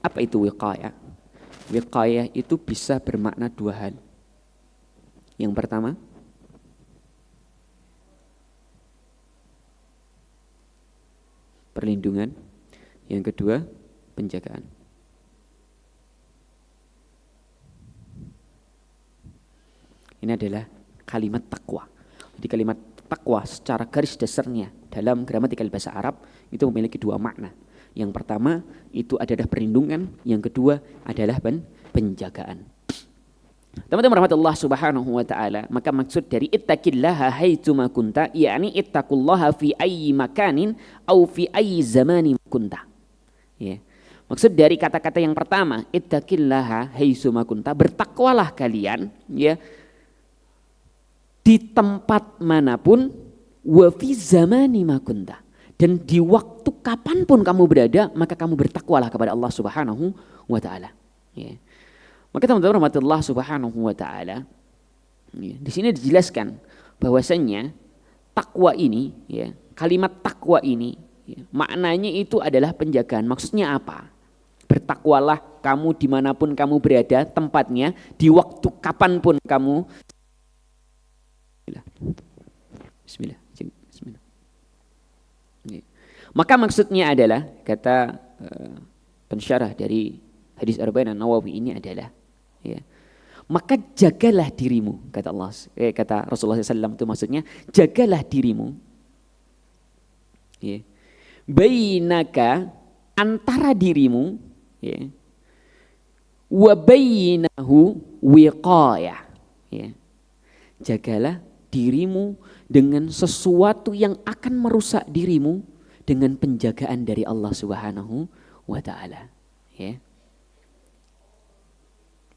Apa itu wiqayah? Wiqayah itu bisa bermakna 2 hal. Yang pertama, perlindungan. Yang kedua, penjagaan. Ini adalah kalimat takwa. Jadi kalimat takwa secara garis dasarnya dalam gramatikal bahasa Arab itu memiliki 2 makna. Yang pertama itu adalah perlindungan, yang kedua adalah penjagaan. Teman-teman rahmatullah subhanahu wa ta'ala, maka maksud dari ittaqillaha haitsuma kunta, yakni ittaqullaha fi ayyi makanin au fi ayyi zamanin kunta. Ya. Maksud dari kata-kata yang pertama, ittaqillaha haitsuma kunta, bertakwalah kalian ya di tempat manapun, wa fi zamani ma kunta, dan di waktu kapanpun kamu berada, maka kamu bertakwalah kepada Allah subhanahu wa ta'ala. Ya. Maka teman-teman rahmatullah subhanahu wa ta'ala, ya, di sini dijelaskan bahwasannya takwa ini, ya, kalimat takwa ini, ya, maknanya itu adalah penjagaan. Maksudnya apa? Bertakwalah kamu dimanapun kamu berada tempatnya, di waktu kapanpun kamu. Bismillah. Bismillah. Ya. Maka maksudnya adalah, kata pensyarah dari hadis Arba'in An-Nawawi ini adalah, ya, maka jagalah dirimu, kata Allah, kata Rasulullah SAW, itu maksudnya jagalah dirimu, ya, bainaka, antara dirimu, ya, wa bainahu wiqayah, ya, jagalah dirimu dengan sesuatu yang akan merusak dirimu dengan penjagaan dari Allah Subhanahu wa ta'ala. Ya.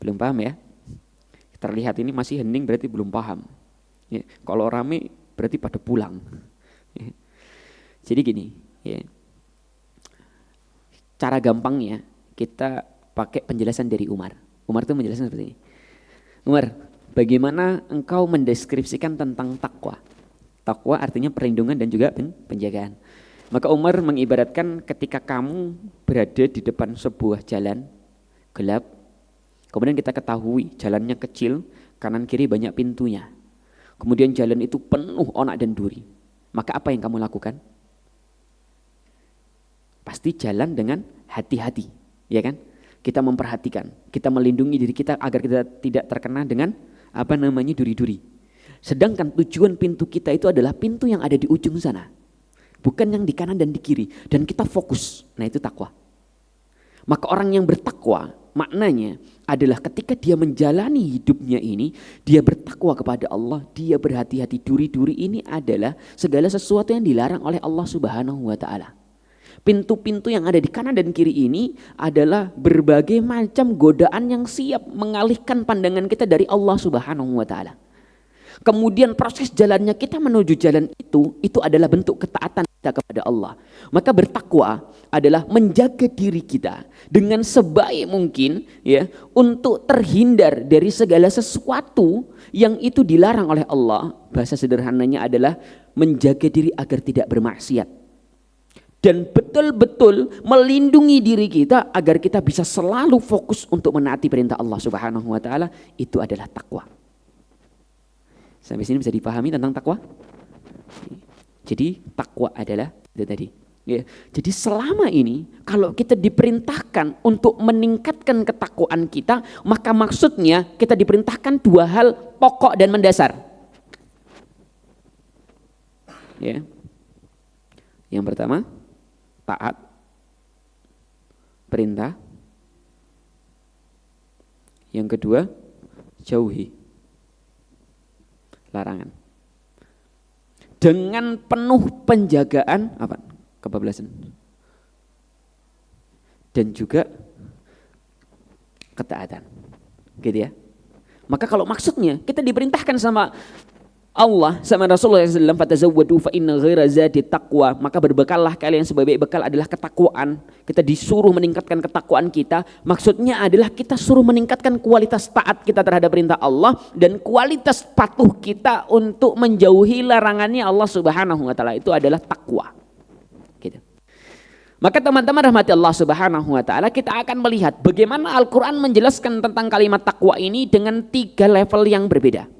Belum paham ya? Terlihat ini masih hening, berarti belum paham. Ya. Kalau rame berarti pada pulang. Ya. Jadi gini, ya. Cara gampangnya kita pakai penjelasan dari Umar. Umar itu menjelaskan seperti ini. Umar, bagaimana engkau mendeskripsikan tentang takwa? Takwa artinya perlindungan dan juga penjagaan. Maka Umar mengibaratkan ketika kamu berada di depan sebuah jalan gelap, kemudian kita ketahui jalannya kecil, kanan kiri banyak pintunya. Kemudian jalan itu penuh onak dan duri. Maka apa yang kamu lakukan? Pasti jalan dengan hati-hati, ya kan? Kita memperhatikan, kita melindungi diri kita agar kita tidak terkena dengan duri-duri. Sedangkan tujuan pintu kita itu adalah pintu yang ada di ujung sana, bukan yang di kanan dan di kiri, dan kita fokus. Nah, itu takwa. Maka orang yang bertakwa maknanya adalah ketika dia menjalani hidupnya ini, dia bertakwa kepada Allah, dia berhati-hati. Duri-duri ini adalah segala sesuatu yang dilarang oleh Allah Subhanahu wa ta'ala. Pintu-pintu yang ada di kanan dan kiri ini adalah berbagai macam godaan yang siap mengalihkan pandangan kita dari Allah Subhanahu wa ta'ala. Kemudian proses jalannya kita menuju jalan itu adalah bentuk ketaatan kita kepada Allah. Maka bertakwa adalah menjaga diri kita dengan sebaik mungkin, ya, untuk terhindar dari segala sesuatu yang itu dilarang oleh Allah. Bahasa sederhananya adalah menjaga diri agar tidak bermaksiat. Dan betul-betul melindungi diri kita agar kita bisa selalu fokus untuk menaati perintah Allah Subhanahu wa ta'ala. Itu adalah takwa. Sampai sini bisa dipahami tentang takwa? Jadi takwa adalah itu tadi. Ya. Jadi selama ini kalau kita diperintahkan untuk meningkatkan ketakwaan kita, maka maksudnya kita diperintahkan dua hal pokok dan mendasar. Ya. Yang pertama, taat perintah. Yang kedua, jauhi larangan. Dengan penuh penjagaan kebablasan. Dan juga ketaatan. Gitu ya. Maka kalau maksudnya kita diperintahkan sama Allah sama Rasulullah SAW, fatazawwadu fa inna ghaira zati taqwa, maka berbekallah kalian, sebaik bekal adalah ketakwaan. Kita disuruh meningkatkan ketakwaan kita, maksudnya adalah kita suruh meningkatkan kualitas taat kita terhadap perintah Allah dan kualitas patuh kita untuk menjauhi larangannya Allah Subhanahu wa ta'ala. Itu adalah takwa. Gitu. Maka teman-teman rahmati Allah Subhanahu wa ta'ala, kita akan melihat bagaimana Al-Quran menjelaskan tentang kalimat takwa ini dengan 3 level yang berbeda.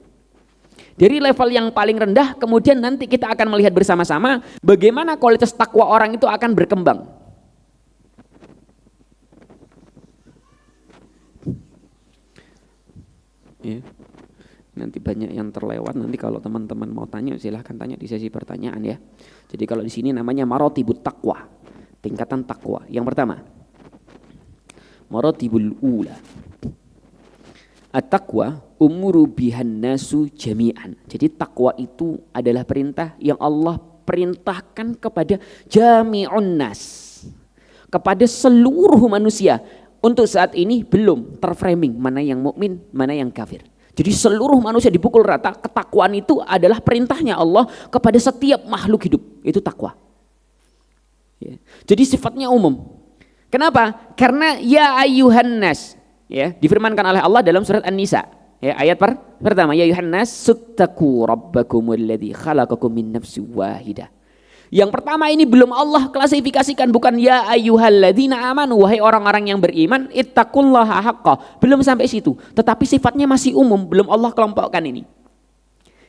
Dari level yang paling rendah, kemudian nanti kita akan melihat bersama-sama bagaimana kualitas takwa orang itu akan berkembang. Ya. Nanti banyak yang terlewat, nanti kalau teman-teman mau tanya silahkan tanya di sesi pertanyaan ya. Jadi kalau di sini namanya marotibut takwa, tingkatan takwa. Yang pertama, maratibul ula. At-taqwa umuru bihan nasu jami'an. Jadi takwa itu adalah perintah yang Allah perintahkan kepada jami'un nas, kepada seluruh manusia. Untuk saat ini belum terframing mana yang mukmin, mana yang kafir. Jadi seluruh manusia dipukul rata. Ketakwaan itu adalah perintahnya Allah kepada setiap makhluk hidup. Itu takwa. Ya. Jadi sifatnya umum. Kenapa? Karena ya ayyuhan nas, ya, difirmankan oleh Allah dalam surat An-Nisa, ya, ayat pertama, ya ayyuhan nas suttaqu rabbakumul ladzi khalaqakum min nafsin wahidah. Yang pertama ini belum Allah klasifikasikan, bukan ya ayyuhalladzina amanu, wahai orang-orang yang beriman, ittaqullaha haqqa. Belum sampai situ, tetapi sifatnya masih umum, belum Allah kelompokkan ini.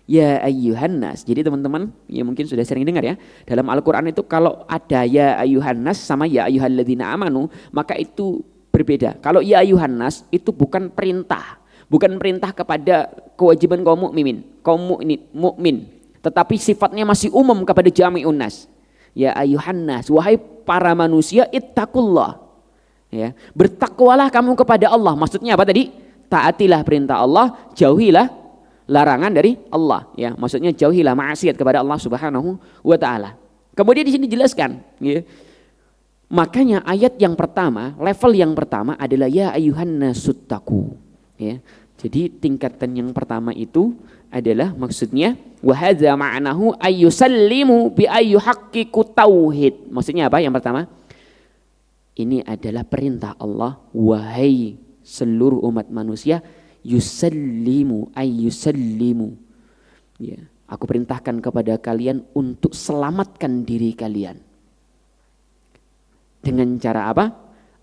Ya ayyuhan nas. Jadi teman-teman ya mungkin sudah sering dengar ya, dalam Al-Qur'an itu kalau ada ya ayyuhan nas sama ya ayyuhalladzina amanu, maka itu berbeda. Kalau ya ayyuhan nas itu bukan perintah, bukan perintah kepada kewajiban kaum mukmin, tetapi sifatnya masih umum kepada jami'un nas. Ya ayyuhan nas, wahai para manusia, ittaqullah. Ya, bertakwalah kamu kepada Allah. Maksudnya apa tadi? Taatilah perintah Allah, jauhilah larangan dari Allah. Ya, maksudnya jauhilah maksiat kepada Allah Subhanahu wa taala. Kemudian di sini dijelaskan, ya. Makanya ayat yang pertama, level yang pertama adalah ya ayyuhan nasuttaqu. Ya. Jadi tingkatan yang pertama itu adalah maksudnya wa hadza ma'nahu ayyusallimu bi ayyuhaqqiqu tauhid. Maksudnya apa? Yang pertama, ini adalah perintah Allah, wahai seluruh umat manusia, yusallimu ayyusallimu. Ya, aku perintahkan kepada kalian untuk selamatkan diri kalian. Dengan cara apa?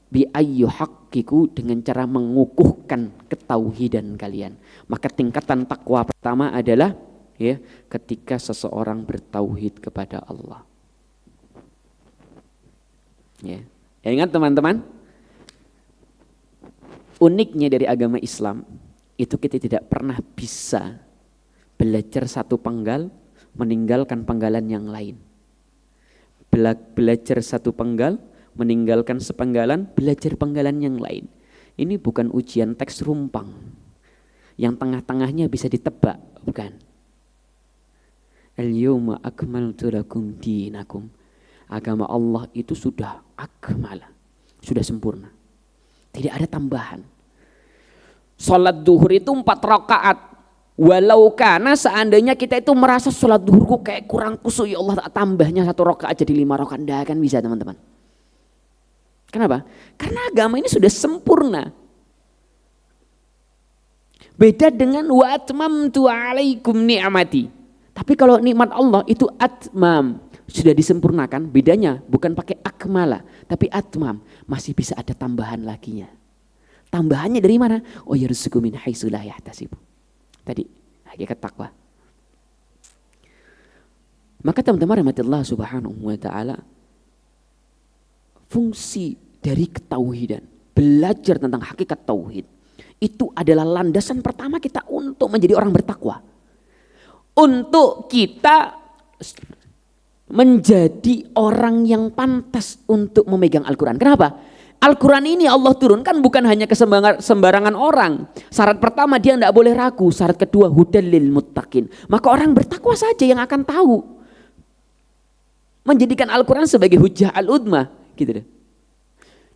Bi ayyuhaqqiqu, dengan cara mengukuhkan ketauhidan kalian. Maka tingkatan takwa pertama adalah ya ketika seseorang bertauhid kepada Allah. Ya, ingat teman-teman, uniknya dari agama Islam itu kita tidak pernah bisa belajar satu penggal meninggalkan penggalan yang lain. Belajar satu penggal meninggalkan sepenggalan, belajar penggalan yang lain. Ini bukan ujian teks rumpang yang tengah-tengahnya bisa ditebak, bukan. Al-yawma akmaltu lakum dinakum. Agama Allah itu sudah akmal, sudah sempurna. Tidak ada tambahan. Salat duhur itu 4 rakaat. Walau karena seandainya kita itu merasa salat duhurku kayak kurang khusyuk, ya Allah tambahnya 1 rakaat jadi 5 rakaat, enggak akan bisa teman-teman. Kenapa? Karena agama ini sudah sempurna. Beda dengan wa atmamtu alaikum ni'mati. Tapi kalau nikmat Allah itu atmam, sudah disempurnakan. Bedanya bukan pakai akmala, tapi atmam, masih bisa ada tambahan laginya. Tambahannya dari mana? Oh yarzuqu min haitsu la yahtasib. Tadi hakikat takwa. Maka teman-teman rahmatillah subhanahu wa ta'ala, fungsi dari ketauhidan, belajar tentang hakikat tauhid, itu adalah landasan pertama kita untuk menjadi orang bertakwa. Untuk kita menjadi orang yang pantas untuk memegang Al-Quran. Kenapa? Al-Quran ini Allah turunkan bukan hanya ke sembarangan orang. Syarat pertama dia tidak boleh ragu. Syarat kedua hudal lil muttaqin. Maka orang bertakwa saja yang akan tahu. Menjadikan Al-Quran sebagai hujjah al-udmah. Gitu deh.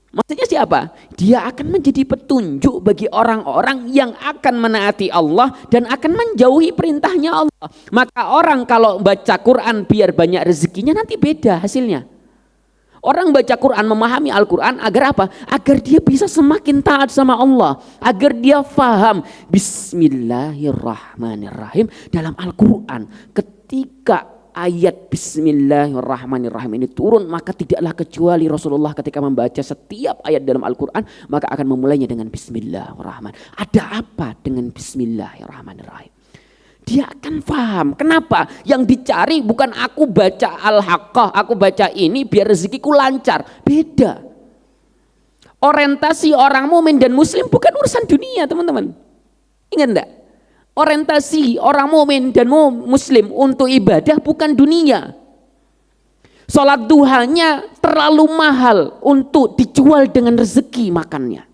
Maksudnya siapa? Dia akan menjadi petunjuk bagi orang-orang yang akan menaati Allah dan akan menjauhi perintahnya Allah. Maka orang kalau baca Quran biar banyak rezekinya nanti beda hasilnya. Orang baca Quran, memahami Al-Quran agar apa? Agar dia bisa semakin taat sama Allah. Agar dia faham Bismillahirrahmanirrahim dalam Al-Quran. Ketika ayat Bismillahirrahmanirrahim ini turun, maka tidaklah kecuali Rasulullah ketika membaca setiap ayat dalam Al-Quran maka akan memulainya dengan Bismillahirrahmanirrahim. Ada apa dengan Bismillahirrahmanirrahim? Dia akan paham. Kenapa? Yang dicari bukan aku baca Al-Haqqah, aku baca ini biar rezekiku lancar. Beda. Orientasi orang mukmin dan muslim bukan urusan dunia, teman-teman. Ingat enggak? Orientasi orang mukmin dan muslim untuk ibadah bukan dunia. Sholat duhanya terlalu mahal untuk dijual dengan rezeki makannya.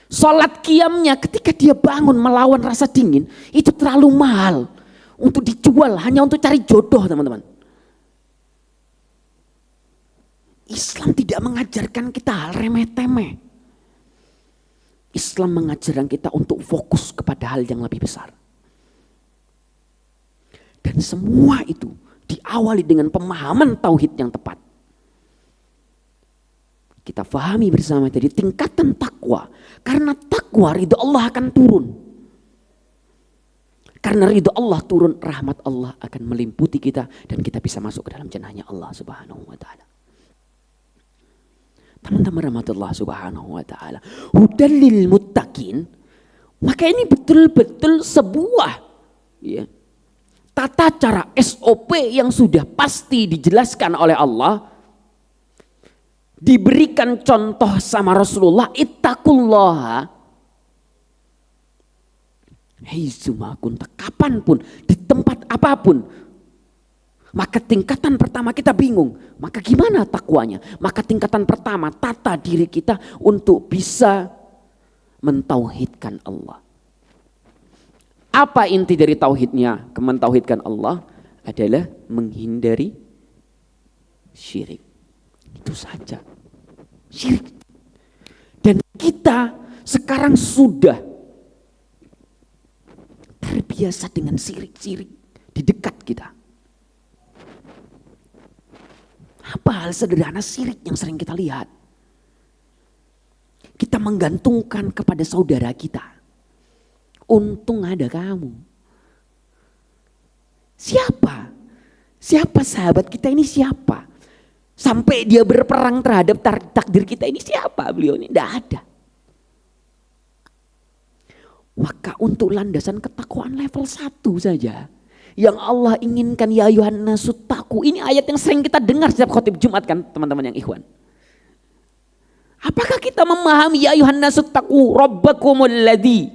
Sholat qiyamnya ketika dia bangun melawan rasa dingin, itu terlalu mahal untuk dijual hanya untuk cari jodoh, teman-teman. Islam tidak mengajarkan kita hal remeh-temeh. Islam mengajarkan kita untuk fokus kepada hal yang lebih besar. Dan semua itu diawali dengan pemahaman tauhid yang tepat. Kita fahami bersama tadi tingkatan takwa. Karena takwa ridho Allah akan turun. Karena ridho Allah turun, rahmat Allah akan melimputi kita dan kita bisa masuk ke dalam jannahnya Allah Subhanahu wa taala. Teman-teman rahmatullah Subhanahu wa taala. Hudal lil muttaqin. Maka ini betul-betul sebuah tata cara SOP yang sudah pasti dijelaskan oleh Allah, diberikan contoh sama Rasulullah, ittaqullaha haitsuma kunta, kapanpun, di tempat apapun. Maka tingkatan pertama kita bingung, maka gimana takwanya? Maka tingkatan pertama tata diri kita untuk bisa mentauhidkan Allah. Apa inti dari tauhidnya? Mentauhidkan Allah adalah menghindari syirik. Itu saja. Syirik. Dan kita sekarang sudah terbiasa dengan syirik-syirik di dekat kita. Apa hal sederhana syirik yang sering kita lihat? Kita menggantungkan kepada saudara kita. Untung ada kamu. Siapa? Siapa sahabat kita ini siapa? Sampai dia berperang terhadap takdir kita ini siapa beliau ini? Tidak ada. Maka untuk landasan ketakwaan level 1 saja. Yang Allah inginkan ya ayuhan nasu taqu. Ini ayat yang sering kita dengar setiap khotib Jumat kan teman-teman yang ikhwan. Apakah kita memahami ya ayuhan nasu taqu rabbakumul ladzi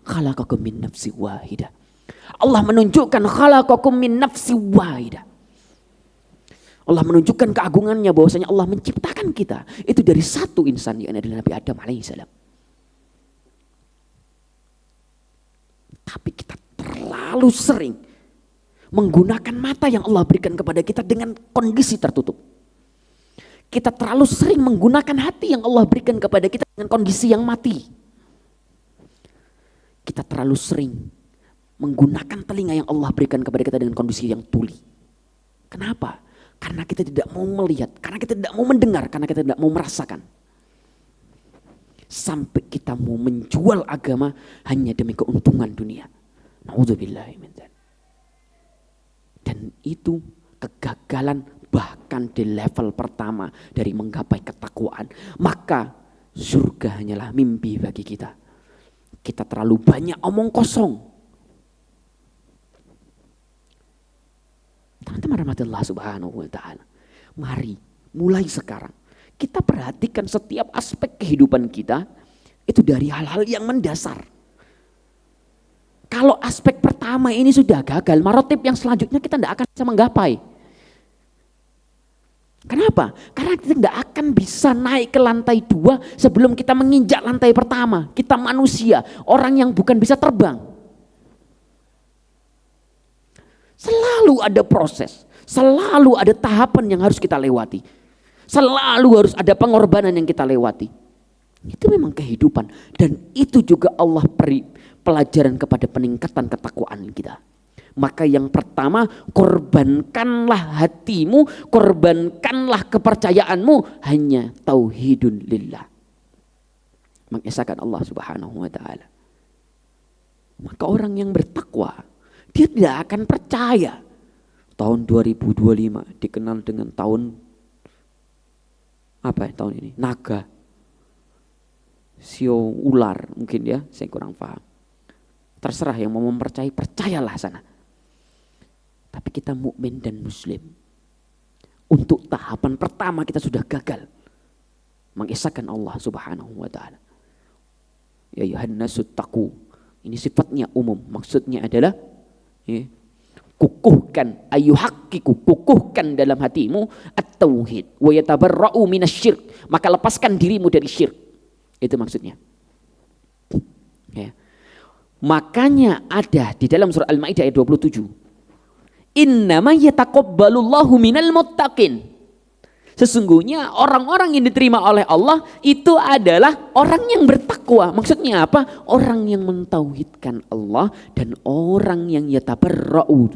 khalaqakum min nafsin wahidah. Allah menunjukkan khalaqakum min nafsin wahidah. Allah menunjukkan keagungannya bahwasanya Allah menciptakan kita itu dari satu insan yang adalah Nabi Adam alaihissalam. Tapi kita terlalu sering menggunakan mata yang Allah berikan kepada kita dengan kondisi tertutup. Kita terlalu sering menggunakan hati yang Allah berikan kepada kita dengan kondisi yang mati. Kita terlalu sering menggunakan telinga yang Allah berikan kepada kita dengan kondisi yang tuli. Kenapa? Karena kita tidak mau melihat, karena kita tidak mau mendengar, karena kita tidak mau merasakan. Sampai kita mau menjual agama hanya demi keuntungan dunia. Na'udzubillahi min dzalik. Dan itu kegagalan bahkan di level pertama dari menggapai ketakwaan. Maka surga hanyalah mimpi bagi kita. Kita terlalu banyak omong kosong. Teman-teman rahmatullah subhanahu wa ta'ala. Mari mulai sekarang kita perhatikan setiap aspek kehidupan kita itu dari hal-hal yang mendasar. Kalau aspek pertama ini sudah gagal, marotib yang selanjutnya kita tidak akan bisa menggapai. Kenapa? Karena kita tidak akan bisa naik ke lantai 2 sebelum kita menginjak lantai pertama. Kita manusia, orang yang bukan bisa terbang. Selalu ada proses, selalu ada tahapan yang harus kita lewati. Selalu harus ada pengorbanan yang kita lewati. Itu memang kehidupan dan itu juga Allah beri pelajaran kepada peningkatan ketakwaan kita. Maka yang pertama, korbankanlah hatimu, korbankanlah kepercayaanmu hanya tauhidun lillah. Mengesahkan Allah Subhanahu wa taala. Maka orang yang bertakwa, dia tidak akan percaya tahun 2025 dikenal dengan tahun apa ya tahun ini? Naga. Sio ular mungkin ya, saya kurang paham. Terserah yang mau mempercayai, percayalah sana. Tapi kita mukmin dan muslim. Untuk tahapan pertama kita sudah gagal. Mengesahkan Allah Subhanahu wa taala. Ya ayyuhan nasu taqu. Ini sifatnya umum, maksudnya adalah kukuhkan, kukuhkan dalam hatimu at-tauhid wa yatabarra'u minasyirk, maka lepaskan dirimu dari syirik. Itu maksudnya. Ya. Makanya ada di dalam surah Al-Maidah ayat 27. Innama yataqabbalullahu minal muttaqin. Sesungguhnya orang-orang yang diterima oleh Allah itu adalah orang yang bertakwa. Maksudnya apa? Orang yang mentauhidkan Allah dan orang yang yatabarra'u.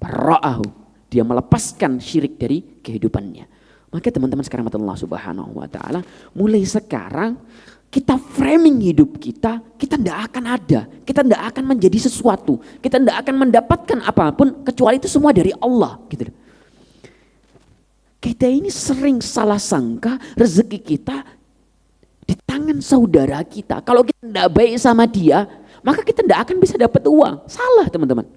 Barra'ahu. Dia melepaskan syirik dari kehidupannya. Maka teman-teman sekarang Allah Subhanahu wa taala, mulai sekarang kita framing hidup kita tidak akan ada. Kita tidak akan menjadi sesuatu. Kita tidak akan mendapatkan apapun kecuali itu semua dari Allah, gitu. Kita ini sering salah sangka rezeki kita di tangan saudara kita. Kalau kita tidak baik sama dia, maka kita tidak akan bisa dapat uang. Salah teman-teman.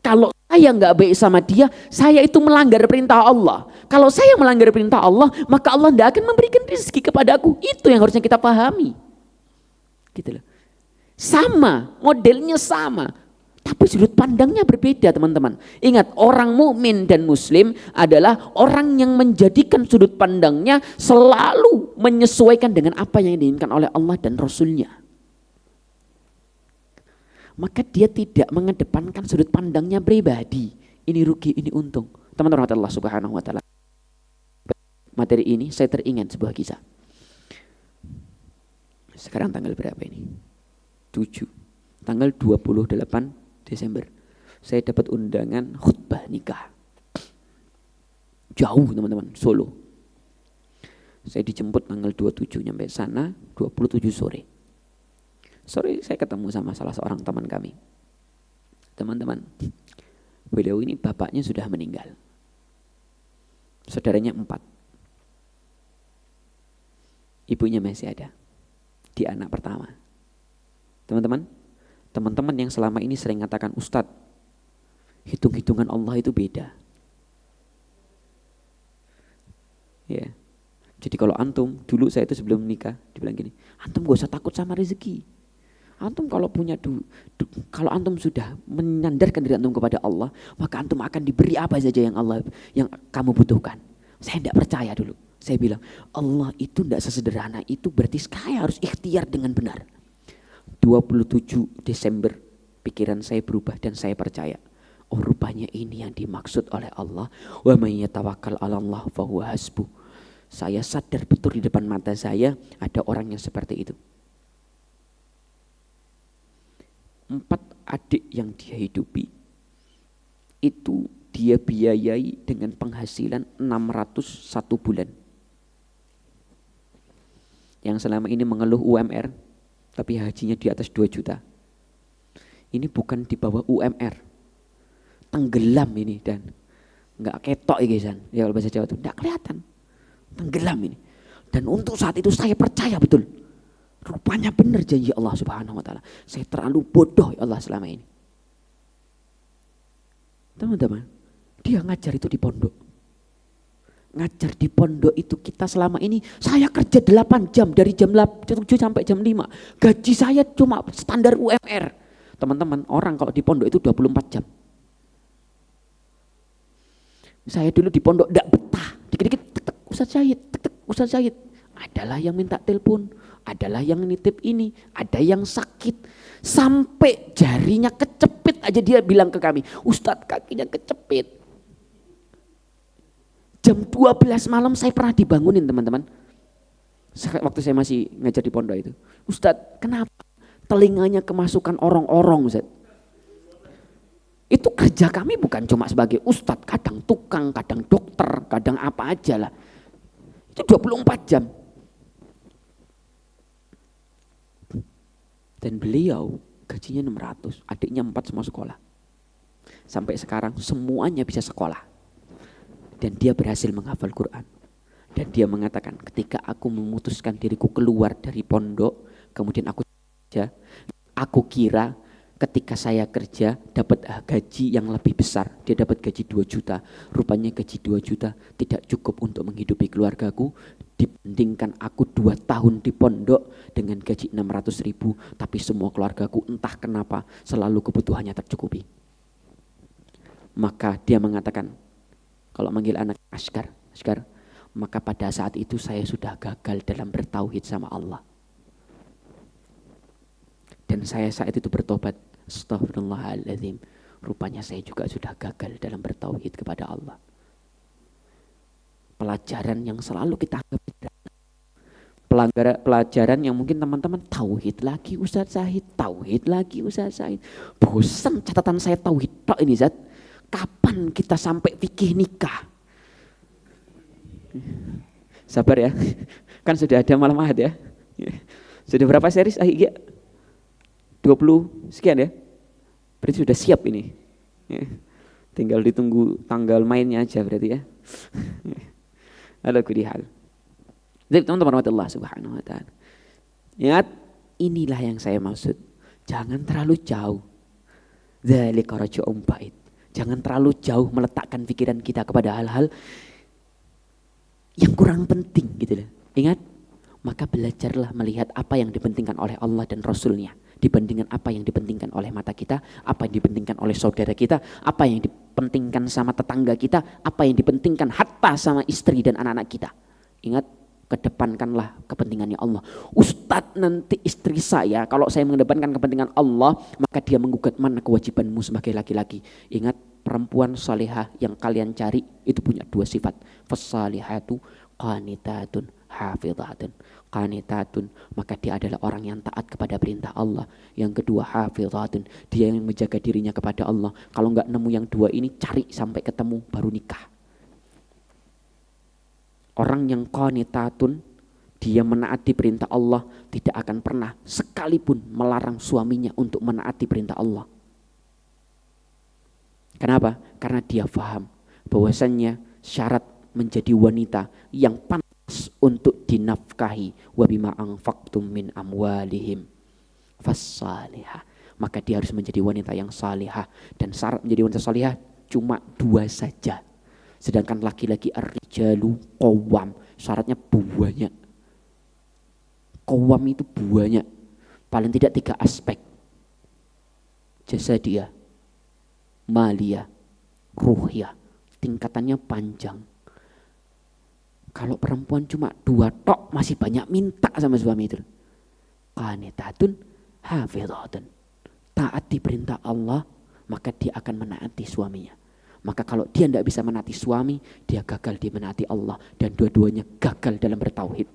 Kalau saya nggak baik sama dia, saya itu melanggar perintah Allah. Kalau saya melanggar perintah Allah, maka Allah tidak akan memberikan rezeki kepadaku. Itu yang harusnya kita pahami. Gitu loh. Sama, modelnya sama. Tapi sudut pandangnya berbeda teman-teman. Ingat, orang mukmin dan muslim adalah orang yang menjadikan sudut pandangnya selalu menyesuaikan dengan apa yang diinginkan oleh Allah dan Rasulnya. Maka dia tidak mengedepankan sudut pandangnya pribadi. Ini rugi, ini untung. Teman-teman Allah Subhanahu wa taala. Materi ini saya teringat sebuah kisah. Sekarang tanggal berapa ini? 7. Tanggal 28 Desember, saya dapat undangan khutbah nikah. Jauh teman-teman, Solo. Saya dijemput tanggal 27, nyampe sana 27 sore. Sore saya ketemu sama salah seorang teman kami. Teman-teman, beliau ini bapaknya sudah meninggal. Saudaranya 4. Ibunya masih ada. Dia anak pertama. Teman-teman yang selama ini sering katakan, Ustadz, hitung-hitungan Allah itu beda. Ya. Jadi kalau antum, dulu saya itu sebelum nikah, dibilang gini, antum gak usah takut sama rezeki. Antum kalau punya kalau antum sudah menyandarkan diri antum kepada Allah, maka antum akan diberi apa saja yang kamu butuhkan. Saya tidak percaya dulu. Saya bilang, Allah itu tidak sesederhana itu, berarti saya harus ikhtiar dengan benar. 27 Desember pikiran saya berubah dan saya percaya, oh rupanya ini yang dimaksud oleh Allah, wa may yatawakkal 'alallah fahuwa hasbuh. Saya sadar betul di depan mata saya ada orang yang seperti itu. 4 adik yang dia hidupi itu dia biayai dengan penghasilan 601 bulan. Yang selama ini mengeluh UMR tapi hajinya di atas 2 juta. Ini bukan di bawah UMR. Tenggelam ini dan enggak ketok ya guys. Ya kalau bahasa Jawa itu enggak kelihatan. Tenggelam ini. Dan untuk saat itu saya percaya betul. Rupanya benar janji Allah Subhanahu wa taala. Saya terlalu bodoh ya Allah selama ini. Teman-teman, dia ngajar itu di pondok. Ngajar di pondok itu kita selama ini, saya kerja 8 jam dari jam 7 sampai jam 5. Gaji saya cuma standar UMR. Teman-teman, orang kalau di pondok itu 24 jam. Saya dulu di pondok enggak betah. Dikit-dikit tek-tek Ustaz Syahid. Adalah yang minta telepon, adalah yang nitip ini, ada yang sakit. Sampai jarinya kecepit aja dia bilang ke kami, Ustaz kakinya kecepit. Jam 12 malam saya pernah dibangunin teman-teman. Waktu saya masih ngajar di pondok itu. Ustadz, kenapa telinganya kemasukan orang-orang Ustadz? Itu kerja kami bukan cuma sebagai ustadz, kadang tukang, kadang dokter, kadang apa aja lah. Itu 24 jam. Dan beliau gajinya 600, adiknya 4 semua sekolah. Sampai sekarang semuanya bisa sekolah. Dan dia berhasil menghafal Quran. Dan dia mengatakan, ketika aku memutuskan diriku keluar dari pondok, kemudian aku kira ketika saya kerja dapat gaji yang lebih besar, dia dapat gaji 2 juta, rupanya gaji 2 juta tidak cukup untuk menghidupi keluargaku, dibandingkan aku 2 tahun di pondok dengan gaji 600.000, tapi semua keluargaku entah kenapa selalu kebutuhannya tercukupi. Maka dia mengatakan, kalau manggil anak Askar, maka pada saat itu saya sudah gagal dalam bertauhid sama Allah. Dan saya saat itu bertobat, astaghfirullahaladzim, rupanya saya juga sudah gagal dalam bertauhid kepada Allah. Pelajaran yang selalu kita anggap pelajaran yang mungkin teman-teman tauhid lagi Ustaz Zahid, tauhid lagi Ustaz Zahid. Bosan catatan saya tauhid tok ini Zat. Kapan kita sampai fikih nikah? Sabar ya, kan sudah ada malam ahad ya. Sudah berapa series Ahik ya? 20 sekian ya, berarti sudah siap ini ya. Tinggal ditunggu tanggal mainnya aja berarti ya. Ala kulli hal. Jadi teman-teman Allah subhanahu wa ta'ala, ingat, inilah yang saya maksud, jangan terlalu jauh. Dzalika raj'un ba'id. Jangan terlalu jauh meletakkan pikiran kita kepada hal-hal yang kurang penting gitu loh. Ingat, maka belajarlah melihat apa yang dipentingkan oleh Allah dan Rasulnya dibandingkan apa yang dipentingkan oleh mata kita, apa yang dipentingkan oleh saudara kita, apa yang dipentingkan sama tetangga kita, apa yang dipentingkan hatta sama istri dan anak-anak kita. Ingat, kedepankanlah kepentingannya Allah. Ustadz, nanti istri saya, kalau saya mengedepankan kepentingan Allah, maka dia menggugat, mana kewajibanmu sebagai laki-laki. Ingat, perempuan salihah yang kalian cari itu punya 2 sifat. Fassalihatu qanitatun hafidhatun. Qanitatun, maka dia adalah orang yang taat kepada perintah Allah. Yang kedua hafidhatun, dia yang menjaga dirinya kepada Allah. Kalau enggak nemu yang 2 ini, cari sampai ketemu baru nikah. Orang yang qanitatun, dia menaati perintah Allah, tidak akan pernah sekalipun melarang suaminya untuk menaati perintah Allah. Kenapa? Karena dia paham bahwasannya syarat menjadi wanita yang pantas untuk dinafkahi, wa bima anfaqtum min amwalihim fassalihah, maka dia harus menjadi wanita yang salihah. Dan syarat menjadi wanita salihah cuma 2 saja. Sedangkan laki-laki ar-rijalu qawwam, syaratnya banyak. Qawwam itu banyak, paling tidak 3 aspek: jasadiyah, maliyah, ruhiyah. Tingkatannya panjang. Kalau perempuan cuma 2 tok masih banyak minta sama suami itu. Qanitatun hafidhatun, taati perintah Allah, maka dia akan menaati suaminya. Maka kalau dia tidak bisa menaati suami, dia gagal di menaati Allah, dan dua-duanya gagal dalam bertauhid.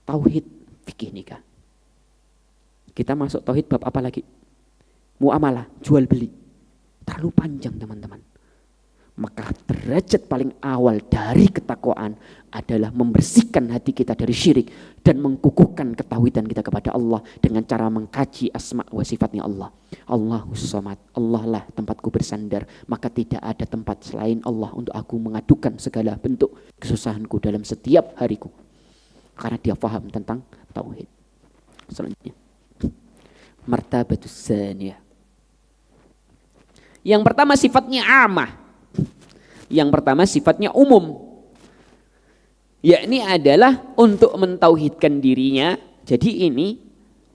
Tauhid fikih nikah. Kita masuk tauhid bab apa lagi? Muamalah, jual beli. Terlalu panjang teman-teman. Maka derajat paling awal dari ketakwaan adalah membersihkan hati kita dari syirik dan mengkukuhkan ketauhidan kita kepada Allah dengan cara mengkaji asma wa sifatnya Allah. Allahus Samad, Allah lah tempatku bersandar, maka tidak ada tempat selain Allah untuk aku mengadukan segala bentuk kesusahanku dalam setiap hariku. Karena dia paham tentang tauhid. Selanjutnya, martabatus tsaniyah. Yang pertama sifatnya amah. Yang pertama sifatnya umum, yakni adalah untuk mentauhidkan dirinya. Jadi ini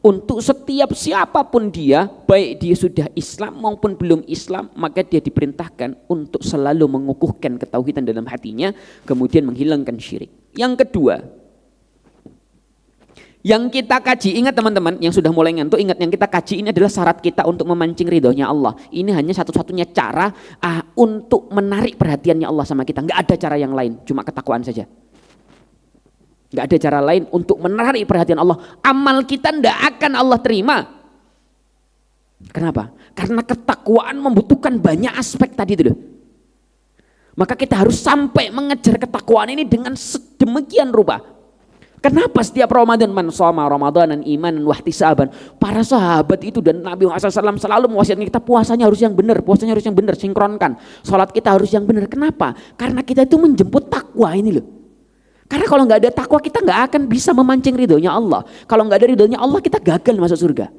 untuk setiap siapapun dia, baik dia sudah Islam maupun belum Islam, maka dia diperintahkan untuk selalu mengukuhkan ketauhidan dalam hatinya, kemudian menghilangkan syirik. Yang kedua, yang kita kaji, ingat teman-teman yang sudah mulai ngantuk, ingat yang kita kaji ini adalah syarat kita untuk memancing ridhonya Allah. Ini hanya satu-satunya cara untuk menarik perhatiannya Allah sama kita. Enggak ada cara yang lain, cuma ketakwaan saja. Enggak ada cara lain untuk menarik perhatian Allah. Amal kita enggak akan Allah terima. Kenapa? Karena ketakwaan membutuhkan banyak aspek tadi itu loh. Maka kita harus sampai mengejar ketakwaan ini dengan sedemikian rupa. Kenapa setiap Ramadan, man shoma ramadanan imanan wahtisaban, para sahabat itu dan Nabi Muhammad SAW selalu mewasiatkan kita puasanya harus yang benar, sinkronkan. Salat kita harus yang benar. Kenapa? Karena kita itu menjemput takwa ini loh. Karena kalau nggak ada takwa kita nggak akan bisa memancing ridhonya Allah. Kalau nggak ada ridhonya Allah kita gagal masuk surga.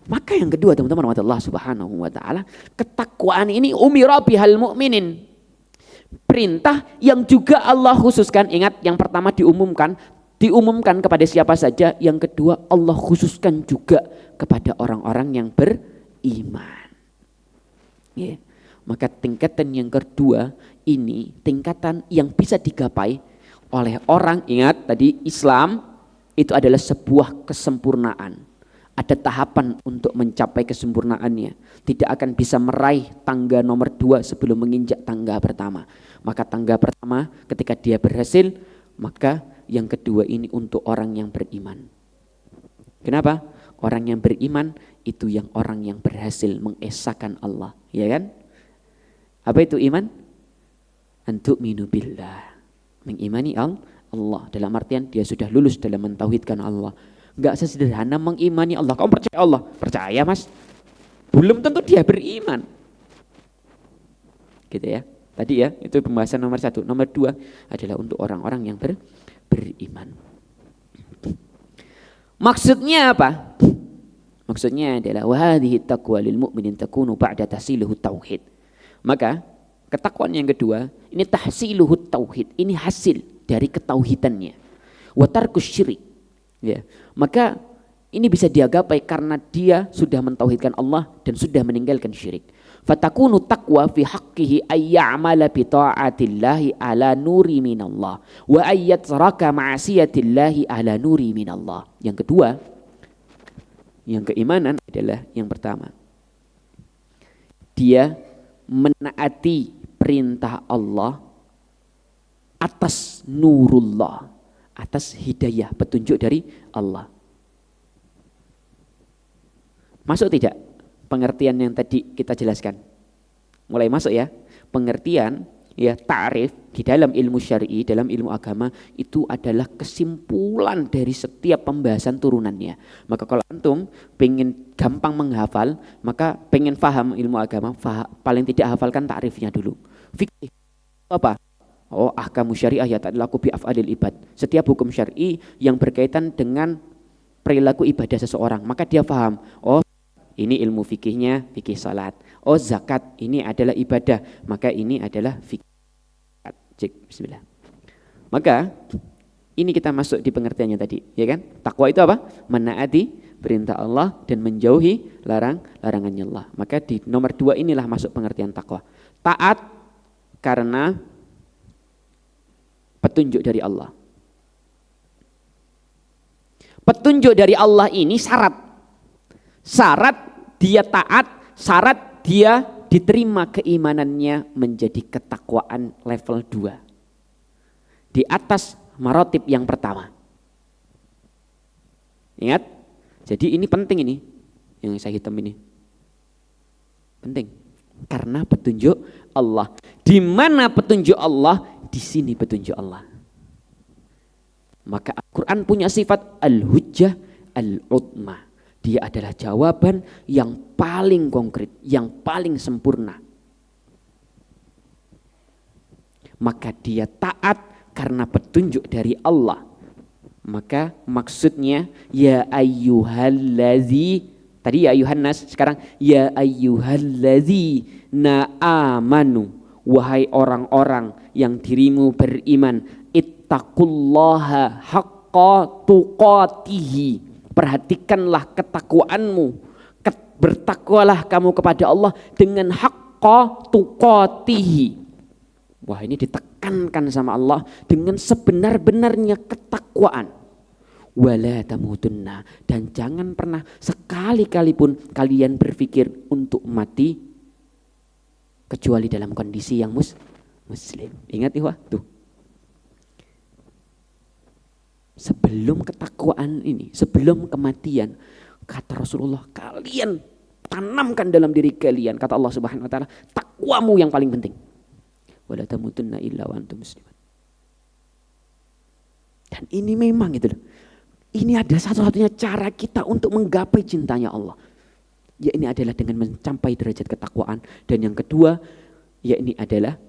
Maka yang kedua teman-teman Allah Subhanahu wa taala, ketakwaan ini umira bihal mu'minin. Perintah yang juga Allah khususkan. Ingat, yang pertama diumumkan kepada siapa saja, yang kedua Allah khususkan juga kepada orang-orang yang beriman. Ya. Maka tingkatan yang kedua ini tingkatan yang bisa digapai oleh orang, ingat tadi Islam itu adalah sebuah kesempurnaan. Ada tahapan untuk mencapai kesempurnaannya. Tidak akan bisa meraih tangga nomor 2 sebelum menginjak tangga pertama. Maka tangga pertama ketika dia berhasil, maka yang kedua ini untuk orang yang beriman. Kenapa? Orang yang beriman itu yang orang yang berhasil mengesahkan Allah, ya kan? Apa itu iman? Antu'minu billah. Mengimani Allah. Dalam artian dia sudah lulus dalam mentauhidkan Allah. Enggak sesederhana mengimani Allah. Kamu percaya Allah? Percaya, Mas. Belum tentu dia beriman. Gitu ya. Tadi ya, itu pembahasan nomor 1. Nomor 2 adalah untuk orang-orang yang beriman. Maksudnya apa? Maksudnya adalah wahadhihi taqwa lil mu'minin takunu ba'da tahsiluhu tauhid. Maka ketakwaan yang kedua, ini tahsiluhu tauhid, ini hasil dari ketauhidannya. Wa tarkus syirik. Ya, maka ini bisa dia gapai karena dia sudah mentauhidkan Allah dan sudah meninggalkan syirik. Fatakunu taqwa fi haqqihi ayya'mala bi ta'atillahi ala nuri minallah wa ayyatraka ma'asiyatillahi ala nuri minallah. Yang kedua, yang keimanan adalah yang pertama. Dia menaati perintah Allah atas nurullah, atas hidayah, petunjuk dari Allah. Masuk tidak pengertian yang tadi kita jelaskan? Mulai masuk ya. Pengertian ya, ta'rif di dalam ilmu syar'i, dalam ilmu agama itu adalah kesimpulan dari setiap pembahasan turunannya. Maka kalau antum pengen gampang menghafal, maka pengen paham ilmu agama, paling tidak hafalkan ta'rifnya dulu. Fikih apa? Oh, ahkamu syariah ya ta'laku bi af'alil ibad. Setiap hukum syar'i yang berkaitan dengan perilaku ibadah seseorang, maka dia paham. Oh, ini ilmu fikihnya, fikih salat. Oh, zakat ini adalah ibadah, maka ini adalah fikih. Cek, bismillah. Maka ini kita masuk di pengertiannya tadi, ya kan? Takwa itu apa? Menaati perintah Allah dan menjauhi larangannya Allah. Maka di nomor 2 inilah masuk pengertian takwa. Taat karena petunjuk dari Allah. Petunjuk dari Allah ini syarat. Syarat dia taat, syarat dia diterima keimanannya menjadi ketakwaan level 2. Di atas maratib yang pertama. Ingat? Jadi ini penting ini, yang saya hitam ini. Penting. Karena petunjuk Allah. Di mana petunjuk Allah? Di sini petunjuk Allah. Maka Al-Quran punya sifat al-hujjah al-udmah. Dia adalah jawaban yang paling konkret, yang paling sempurna. Maka dia taat karena petunjuk dari Allah. Maka maksudnya ya ayyuhallazi, tadi ya ayyuhannas, sekarang ya ayyuhallazi na'amanu, wahai orang-orang yang dirimu beriman, ittaqullaha haqqa tuqatihi, perhatikanlah ketakwaanmu, bertakwalah kamu kepada Allah dengan haqqa tuqatihi. Wah, ini ditekankan sama Allah dengan sebenar-benarnya ketakwaan. Wala tamutunna, dan jangan pernah sekali-kali pun kalian berpikir untuk mati kecuali dalam kondisi yang muslim. Ingat ikhwah, tuh. Sebelum ketakwaan ini, sebelum kematian, kata Rasulullah, kalian tanamkan dalam diri kalian, kata Allah Subhanahu wa taala, takwamu yang paling penting. Wala tamutunna illa wa antum muslimun. Dan ini memang gitu loh. Ini adalah satu-satunya cara kita untuk menggapai cintanya Allah. Ya, ini adalah dengan mencapai derajat ketakwaan. Dan yang kedua, ya ini adalah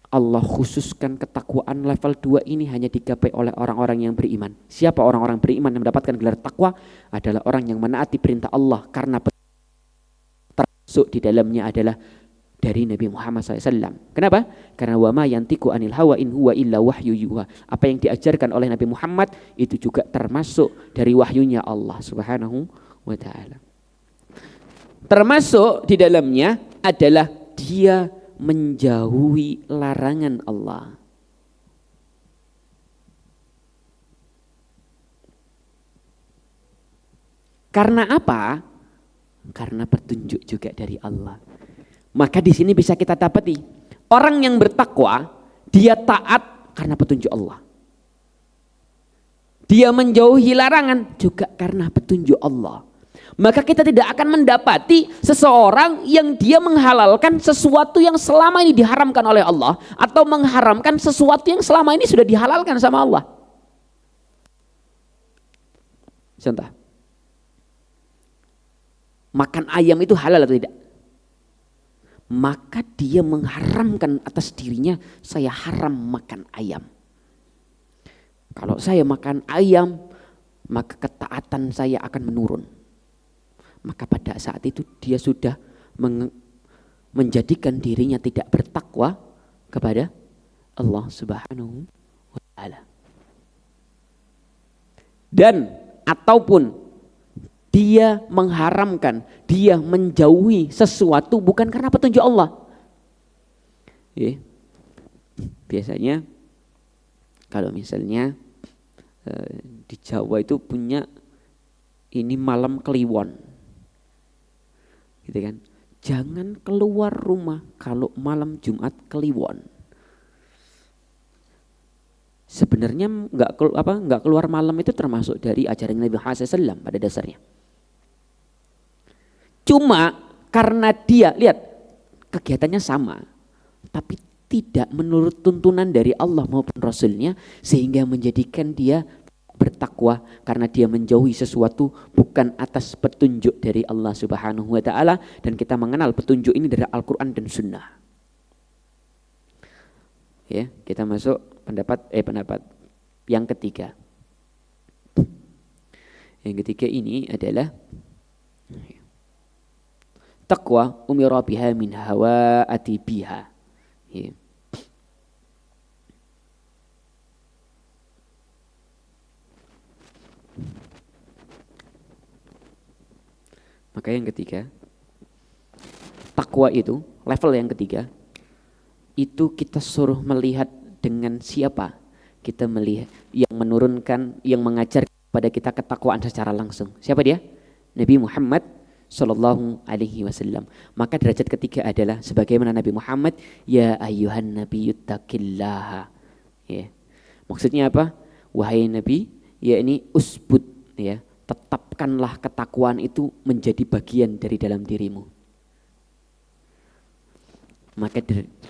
Allah khususkan ketakwaan level 2 ini hanya digapai oleh orang-orang yang beriman. Siapa orang-orang beriman yang mendapatkan gelar takwa? Adalah orang yang menaati perintah Allah, karena termasuk di dalamnya adalah dari Nabi Muhammad SAW. Kenapa? Karena wa ma yantiqu anil hawa in huwa illa wahyu yuha. Apa yang diajarkan oleh Nabi Muhammad itu juga termasuk dari wahyunya Allah Subhanahu wa ta'ala. Termasuk di dalamnya adalah dia menjauhi larangan Allah. Karena apa? Karena petunjuk juga dari Allah. Maka di sini bisa kita dapati orang yang bertakwa dia taat karena petunjuk Allah. Dia menjauhi larangan juga karena petunjuk Allah. Maka kita tidak akan mendapati seseorang yang dia menghalalkan sesuatu yang selama ini diharamkan oleh Allah, atau mengharamkan sesuatu yang selama ini sudah dihalalkan sama Allah. Contoh, makan ayam itu halal atau tidak? Maka dia mengharamkan atas dirinya, saya haram makan ayam. Kalau saya makan ayam, maka ketaatan saya akan menurun. Maka pada saat itu dia sudah menjadikan dirinya tidak bertakwa kepada Allah Subhanahu wa ta'ala. Dan ataupun dia mengharamkan, dia menjauhi sesuatu bukan karena petunjuk Allah. Biasanya kalau misalnya di Jawa itu punya ini malam kliwon. Gitu kan? Jangan keluar rumah kalau malam Jumat kliwon. Sebenarnya nggak keluar malam itu termasuk dari ajaran Nabi Muhammad SAW pada dasarnya. Cuma karena dia lihat kegiatannya sama, tapi tidak menurut tuntunan dari Allah maupun Rasulnya, sehingga menjadikan dia bertakwa karena dia menjauhi sesuatu bukan atas petunjuk dari Allah Subhanahu wa ta'ala. Dan kita mengenal petunjuk ini dari Al-Quran dan Sunnah. Ya, kita masuk pendapat yang ketiga. Yang ketiga ini adalah taqwa umira biha min hawaati biha. Ya. Maka yang ketiga, takwa itu, level yang ketiga, itu kita suruh melihat dengan siapa. Kita melihat yang menurunkan, yang mengajar pada kita ketakwaan secara langsung. Siapa dia? Nabi Muhammad Sallallahu Alaihi Wasallam. Maka derajat ketiga adalah sebagaimana Nabi Muhammad, ya ayyuhan nabiyuttaqillaha. Ya. Maksudnya apa? Wahai Nabi, ya ini usbut, ya. Tetapkanlah ketakwaan itu menjadi bagian dari dalam dirimu. Maka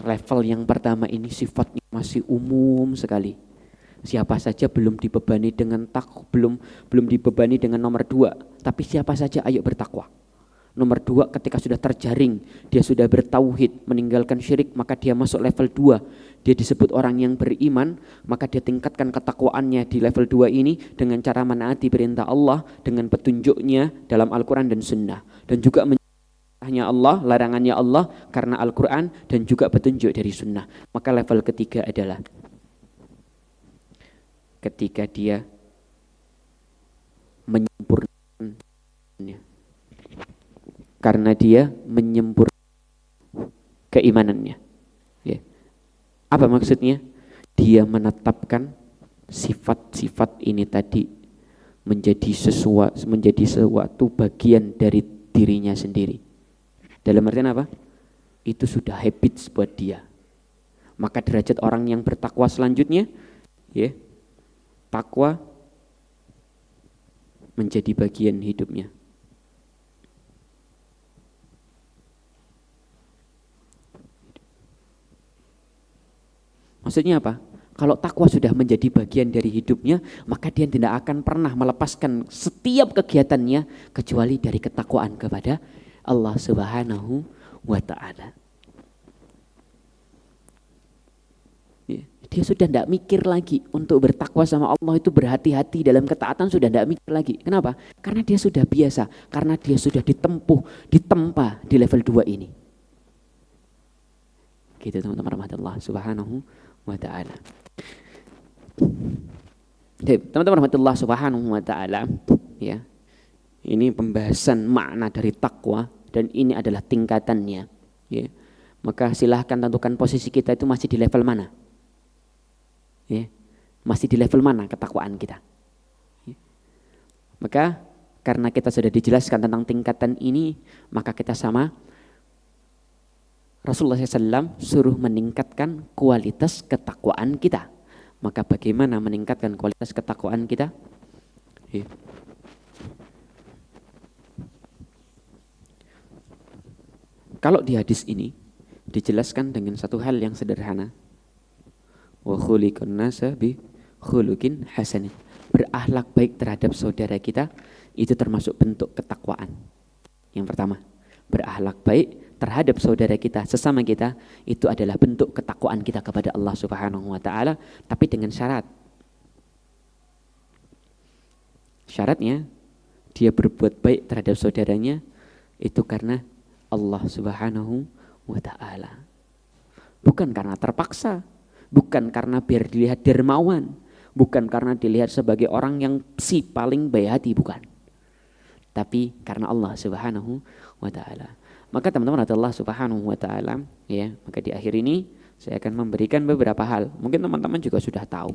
level yang pertama ini sifatnya masih umum sekali. Siapa saja belum dibebani dengan belum dibebani dengan nomor 2, tapi siapa saja ayo bertakwa. Nomor 2, ketika sudah terjaring, dia sudah bertauhid, meninggalkan syirik, maka dia masuk level 2. Dia disebut orang yang beriman, maka dia tingkatkan ketakwaannya di level 2 ini dengan cara menaati perintah Allah dengan petunjuknya dalam Al-Quran dan Sunnah. Dan juga perintahnya Allah, larangannya Allah karena Al-Quran dan juga petunjuk dari Sunnah. Maka level ketiga adalah ketika dia menyempurnakannya. Karena dia menyempurnakan keimanannya. Ya. Apa maksudnya? Dia menetapkan sifat-sifat ini tadi menjadi sesuatu bagian dari dirinya sendiri. Dalam artian apa? Itu sudah habits buat dia. Maka derajat orang yang bertakwa selanjutnya, ya, takwa menjadi bagian hidupnya. Maksudnya apa? Kalau takwa sudah menjadi bagian dari hidupnya, maka dia tidak akan pernah melepaskan setiap kegiatannya kecuali dari ketakwaan kepada Allah Subhanahu wa ta'ala. Dia sudah tidak mikir lagi untuk bertakwa sama Allah, itu berhati-hati dalam ketaatan, sudah tidak mikir lagi. Kenapa? Karena dia sudah biasa, karena dia sudah ditempa di level 2 ini. Gitu teman-teman rahmatullah subhanahu wa ta'ala. Teman-teman rahmatullah subhanahu wa ta'ala, ya. Ini pembahasan makna dari takwa dan ini adalah tingkatannya, ya. Maka silahkan tentukan posisi kita itu masih di level mana. Ya, masih di level mana ketakwaan kita. Ya. Maka karena kita sudah dijelaskan tentang tingkatan ini, maka kita sama Rasulullah SAW suruh meningkatkan kualitas ketakwaan kita. Maka bagaimana meningkatkan kualitas ketakwaan kita? Ya. Kalau di hadis ini dijelaskan dengan satu hal yang sederhana. Wa khuliqun nasa bi khuluqin hasanin. Berakhlak baik terhadap saudara kita itu termasuk bentuk ketakwaan. Yang pertama, berakhlak baik terhadap saudara kita, sesama kita, itu adalah bentuk ketakwaan kita kepada Allah Subhanahu wa taala, tapi dengan syarat. Syaratnya dia berbuat baik terhadap saudaranya itu karena Allah Subhanahu wa taala. Bukan karena terpaksa. Bukan karena biar dilihat dermawan, bukan karena dilihat sebagai orang yang si paling baik hati, bukan. Tapi karena Allah Subhanahu wa taala. Maka teman-teman Allah Subhanahu wa taala, ya, maka di akhir ini saya akan memberikan beberapa hal. Mungkin teman-teman juga sudah tahu.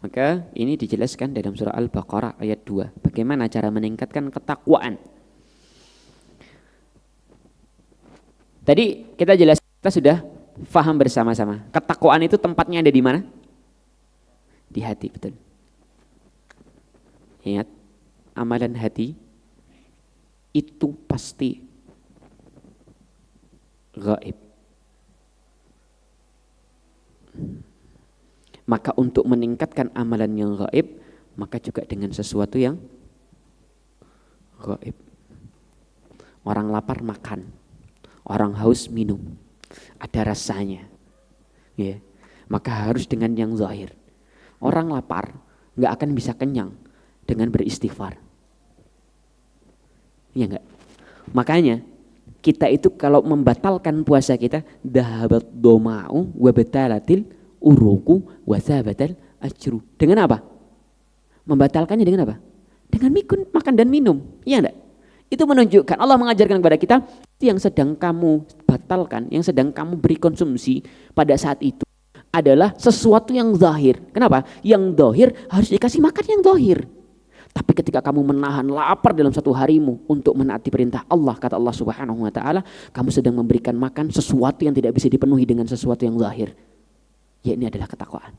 Maka ini dijelaskan dalam surah Al-Baqarah ayat 2. Bagaimana cara meningkatkan ketakwaan? Tadi kita sudah faham bersama-sama. Ketakwaan itu tempatnya ada di mana? Di hati, betul. Ingat, amalan hati itu pasti gaib. Maka untuk meningkatkan amalan yang gaib, maka juga dengan sesuatu yang gaib. Orang lapar makan, orang haus minum, ada rasanya, ya. Maka harus dengan yang zahir. Orang lapar nggak akan bisa kenyang dengan beristighfar, ya nggak? Makanya kita itu kalau membatalkan puasa kita, dahabat doma'u wa batalatil uruku wa thabatal ajru. Dengan apa? Membatalkannya dengan apa? Dengan makan dan minum, iya enggak? Itu menunjukkan Allah mengajarkan kepada kita yang sedang kamu batalkan, yang sedang kamu beri konsumsi pada saat itu adalah sesuatu yang zahir. Kenapa? Yang zahir harus dikasih makan yang zahir. Tapi ketika kamu menahan lapar dalam satu harimu untuk menaati perintah Allah, kata Allah Subhanahu wa taala, kamu sedang memberikan makan sesuatu yang tidak bisa dipenuhi dengan sesuatu yang zahir. Ya, ini adalah ketakwaan.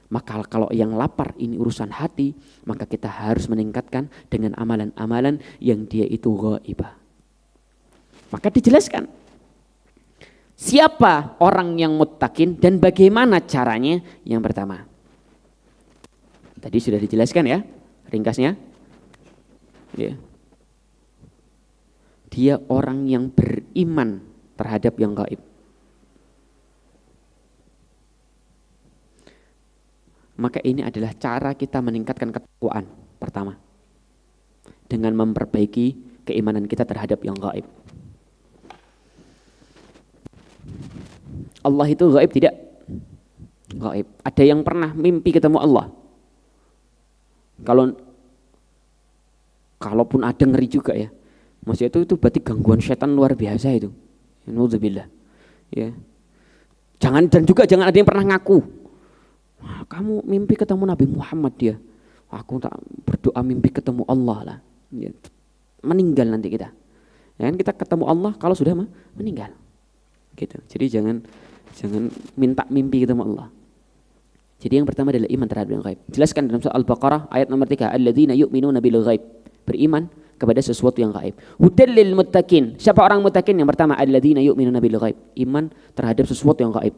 Maka kalau yang lapar ini urusan hati, maka kita harus meningkatkan dengan amalan-amalan yang dia itu ghaibah. Maka dijelaskan siapa orang yang muttaqin dan bagaimana caranya. Yang pertama, tadi sudah dijelaskan ya, ringkasnya, ya. Dia orang yang beriman terhadap yang gaib. Maka ini adalah cara kita meningkatkan ketakwaan. Pertama, dengan memperbaiki keimanan kita terhadap yang gaib. Allah itu gaib tidak? Gaib. Ada yang pernah mimpi ketemu Allah? Kalaupun ada, ngeri juga ya. Maksudnya itu berarti gangguan setan luar biasa itu. Nauzubillah. Ya. Jangan ada yang pernah ngaku. Wah, kamu mimpi ketemu Nabi Muhammad dia. Aku tak berdoa mimpi ketemu Allah lah. Ya. Meninggal nanti kita. Ya kan, kita ketemu Allah kalau sudah meninggal. Gitu. Jadi jangan minta mimpi ketemu Allah. Jadi yang pertama adalah iman terhadap yang gaib. Jelaskan dalam surah Al-Baqarah ayat nomor 3, alladzina yu'minuna bil ghaib. Beriman kepada sesuatu yang gaib. Hudal lil muttaqin. Siapa orang muttaqin? Yang pertama alladzina yu'minuna bil ghaib. Iman terhadap sesuatu yang gaib.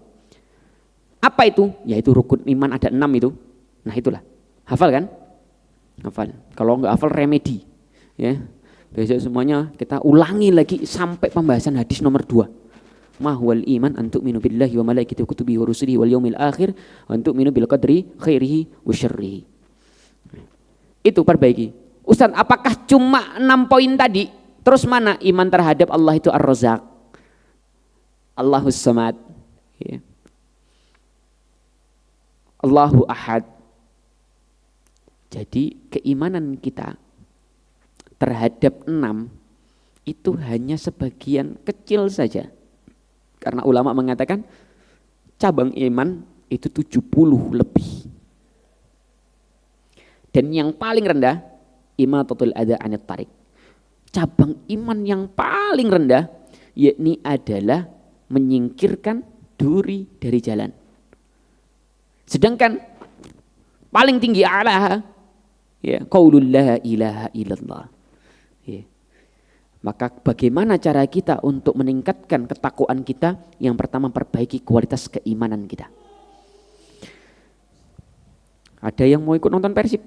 Apa itu? Yaitu rukun iman ada 6 itu. Nah itulah. Hafal kan? Hafal. Kalau enggak hafal remedi. Ya. Besok semuanya kita ulangi lagi sampai pembahasan hadis nomor 2. Ma huwal iman an tu'minu billahi wa malaikatihi wa kutubihi wa rusulihi wal yaumil akhir wa an tu'minu bil qadri khairihi wa syarrihi. Itu perbaiki. Ustaz, apakah cuma 6 poin tadi? Terus mana iman terhadap Allah itu Ar-Razzaq, Allahus Samad, ya. Allahu Ahad. Jadi keimanan kita terhadap 6 itu hanya sebagian kecil saja. Karena ulama mengatakan cabang iman itu 70 lebih. Dan yang paling rendah imatatul adza anit tariq. Cabang iman yang paling rendah yakni adalah menyingkirkan duri dari jalan. Sedangkan paling tinggi a'laha ya qaulul la ilaha illallah. Ya. Maka bagaimana cara kita untuk meningkatkan ketakwaan kita? Yang pertama, perbaiki kualitas keimanan kita. Ada yang mau ikut nonton Persib?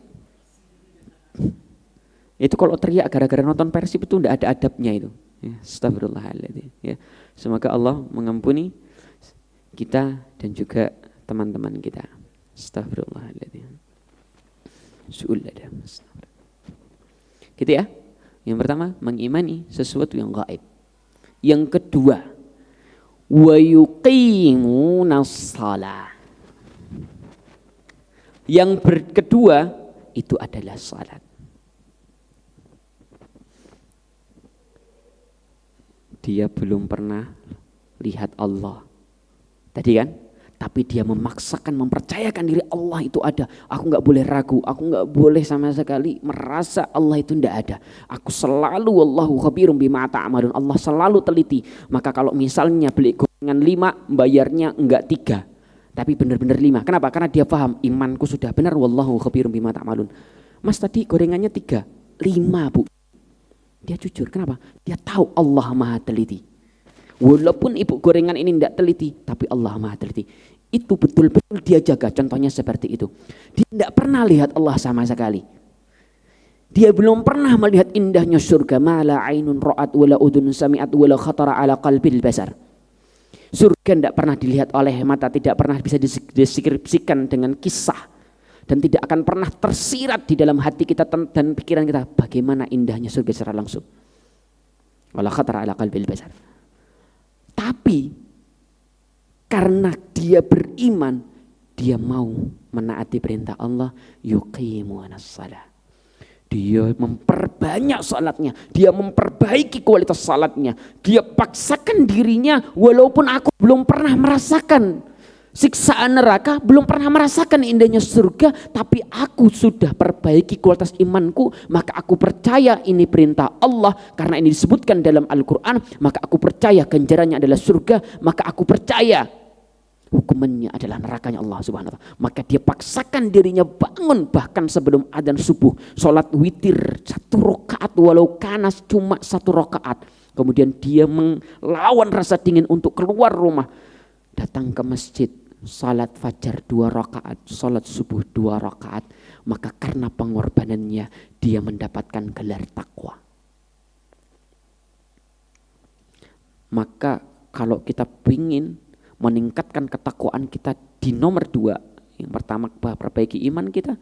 Itu kalau teriak gara-gara nonton Persib itu tidak ada adabnya itu. Ya, astagfirullahaladzim. Ya. Semoga Allah mengampuni kita dan juga teman-teman kita. Astagfirullahaladzim. Su'uladam. Gitu ya. Yang pertama, mengimani sesuatu yang gaib. Yang kedua, wa yuqimunas shalah. Yang kedua itu adalah salat. Dia belum pernah lihat Allah. Tadi kan? Tapi dia memaksakan, mempercayakan diri Allah itu ada. Aku gak boleh ragu, aku gak boleh sama sekali merasa Allah itu tidak ada. Aku selalu wallahu khabirum bima ta'malun. Allah selalu teliti. Maka kalau misalnya beli gorengan 5, bayarnya enggak 3, tapi benar-benar 5. Kenapa? Karena dia paham imanku sudah benar, wallahu khabirum bima ta'malun. Mas tadi gorengannya 3, 5 bu. Dia jujur, kenapa? Dia tahu Allah maha teliti. Walaupun ibu gorengan ini tidak teliti, tapi Allah maha teliti. Itu betul-betul dia jaga. Contohnya seperti itu. Dia tidak pernah lihat Allah sama sekali. Dia belum pernah melihat indahnya surga. Ma la ainun ra'at wala udhun sami'at wala khatara ala qalbil basar. Surga tidak pernah dilihat oleh mata, tidak pernah bisa deskripsikan dengan kisah, dan tidak akan pernah tersirat di dalam hati kita dan pikiran kita bagaimana indahnya surga secara langsung. Wala khatara ala qalbil basar. Tapi karena dia beriman, dia mau menaati perintah Allah, yuqimunas shalah. Dia memperbanyak salatnya, dia memperbaiki kualitas salatnya, dia paksakan dirinya walaupun aku belum pernah merasakan siksaan neraka, belum pernah merasakan indahnya surga, tapi aku sudah perbaiki kualitas imanku, maka aku percaya ini perintah Allah karena ini disebutkan dalam Al-Quran, maka aku percaya ganjarannya adalah surga, maka aku percaya hukumannya adalah nerakanya Allah Subhanahu wa ta'ala. Maka dia paksakan dirinya bangun bahkan sebelum adzan subuh, sholat witir 1 rakaat walau kanas cuma 1 rakaat. Kemudian dia melawan rasa dingin untuk keluar rumah, datang ke masjid, salat fajar 2 rakaat, salat subuh 2 rakaat. Maka karena pengorbanannya dia mendapatkan gelar takwa. Maka kalau kita ingin meningkatkan ketakwaan kita di nomor 2, yang pertama perbaiki iman kita,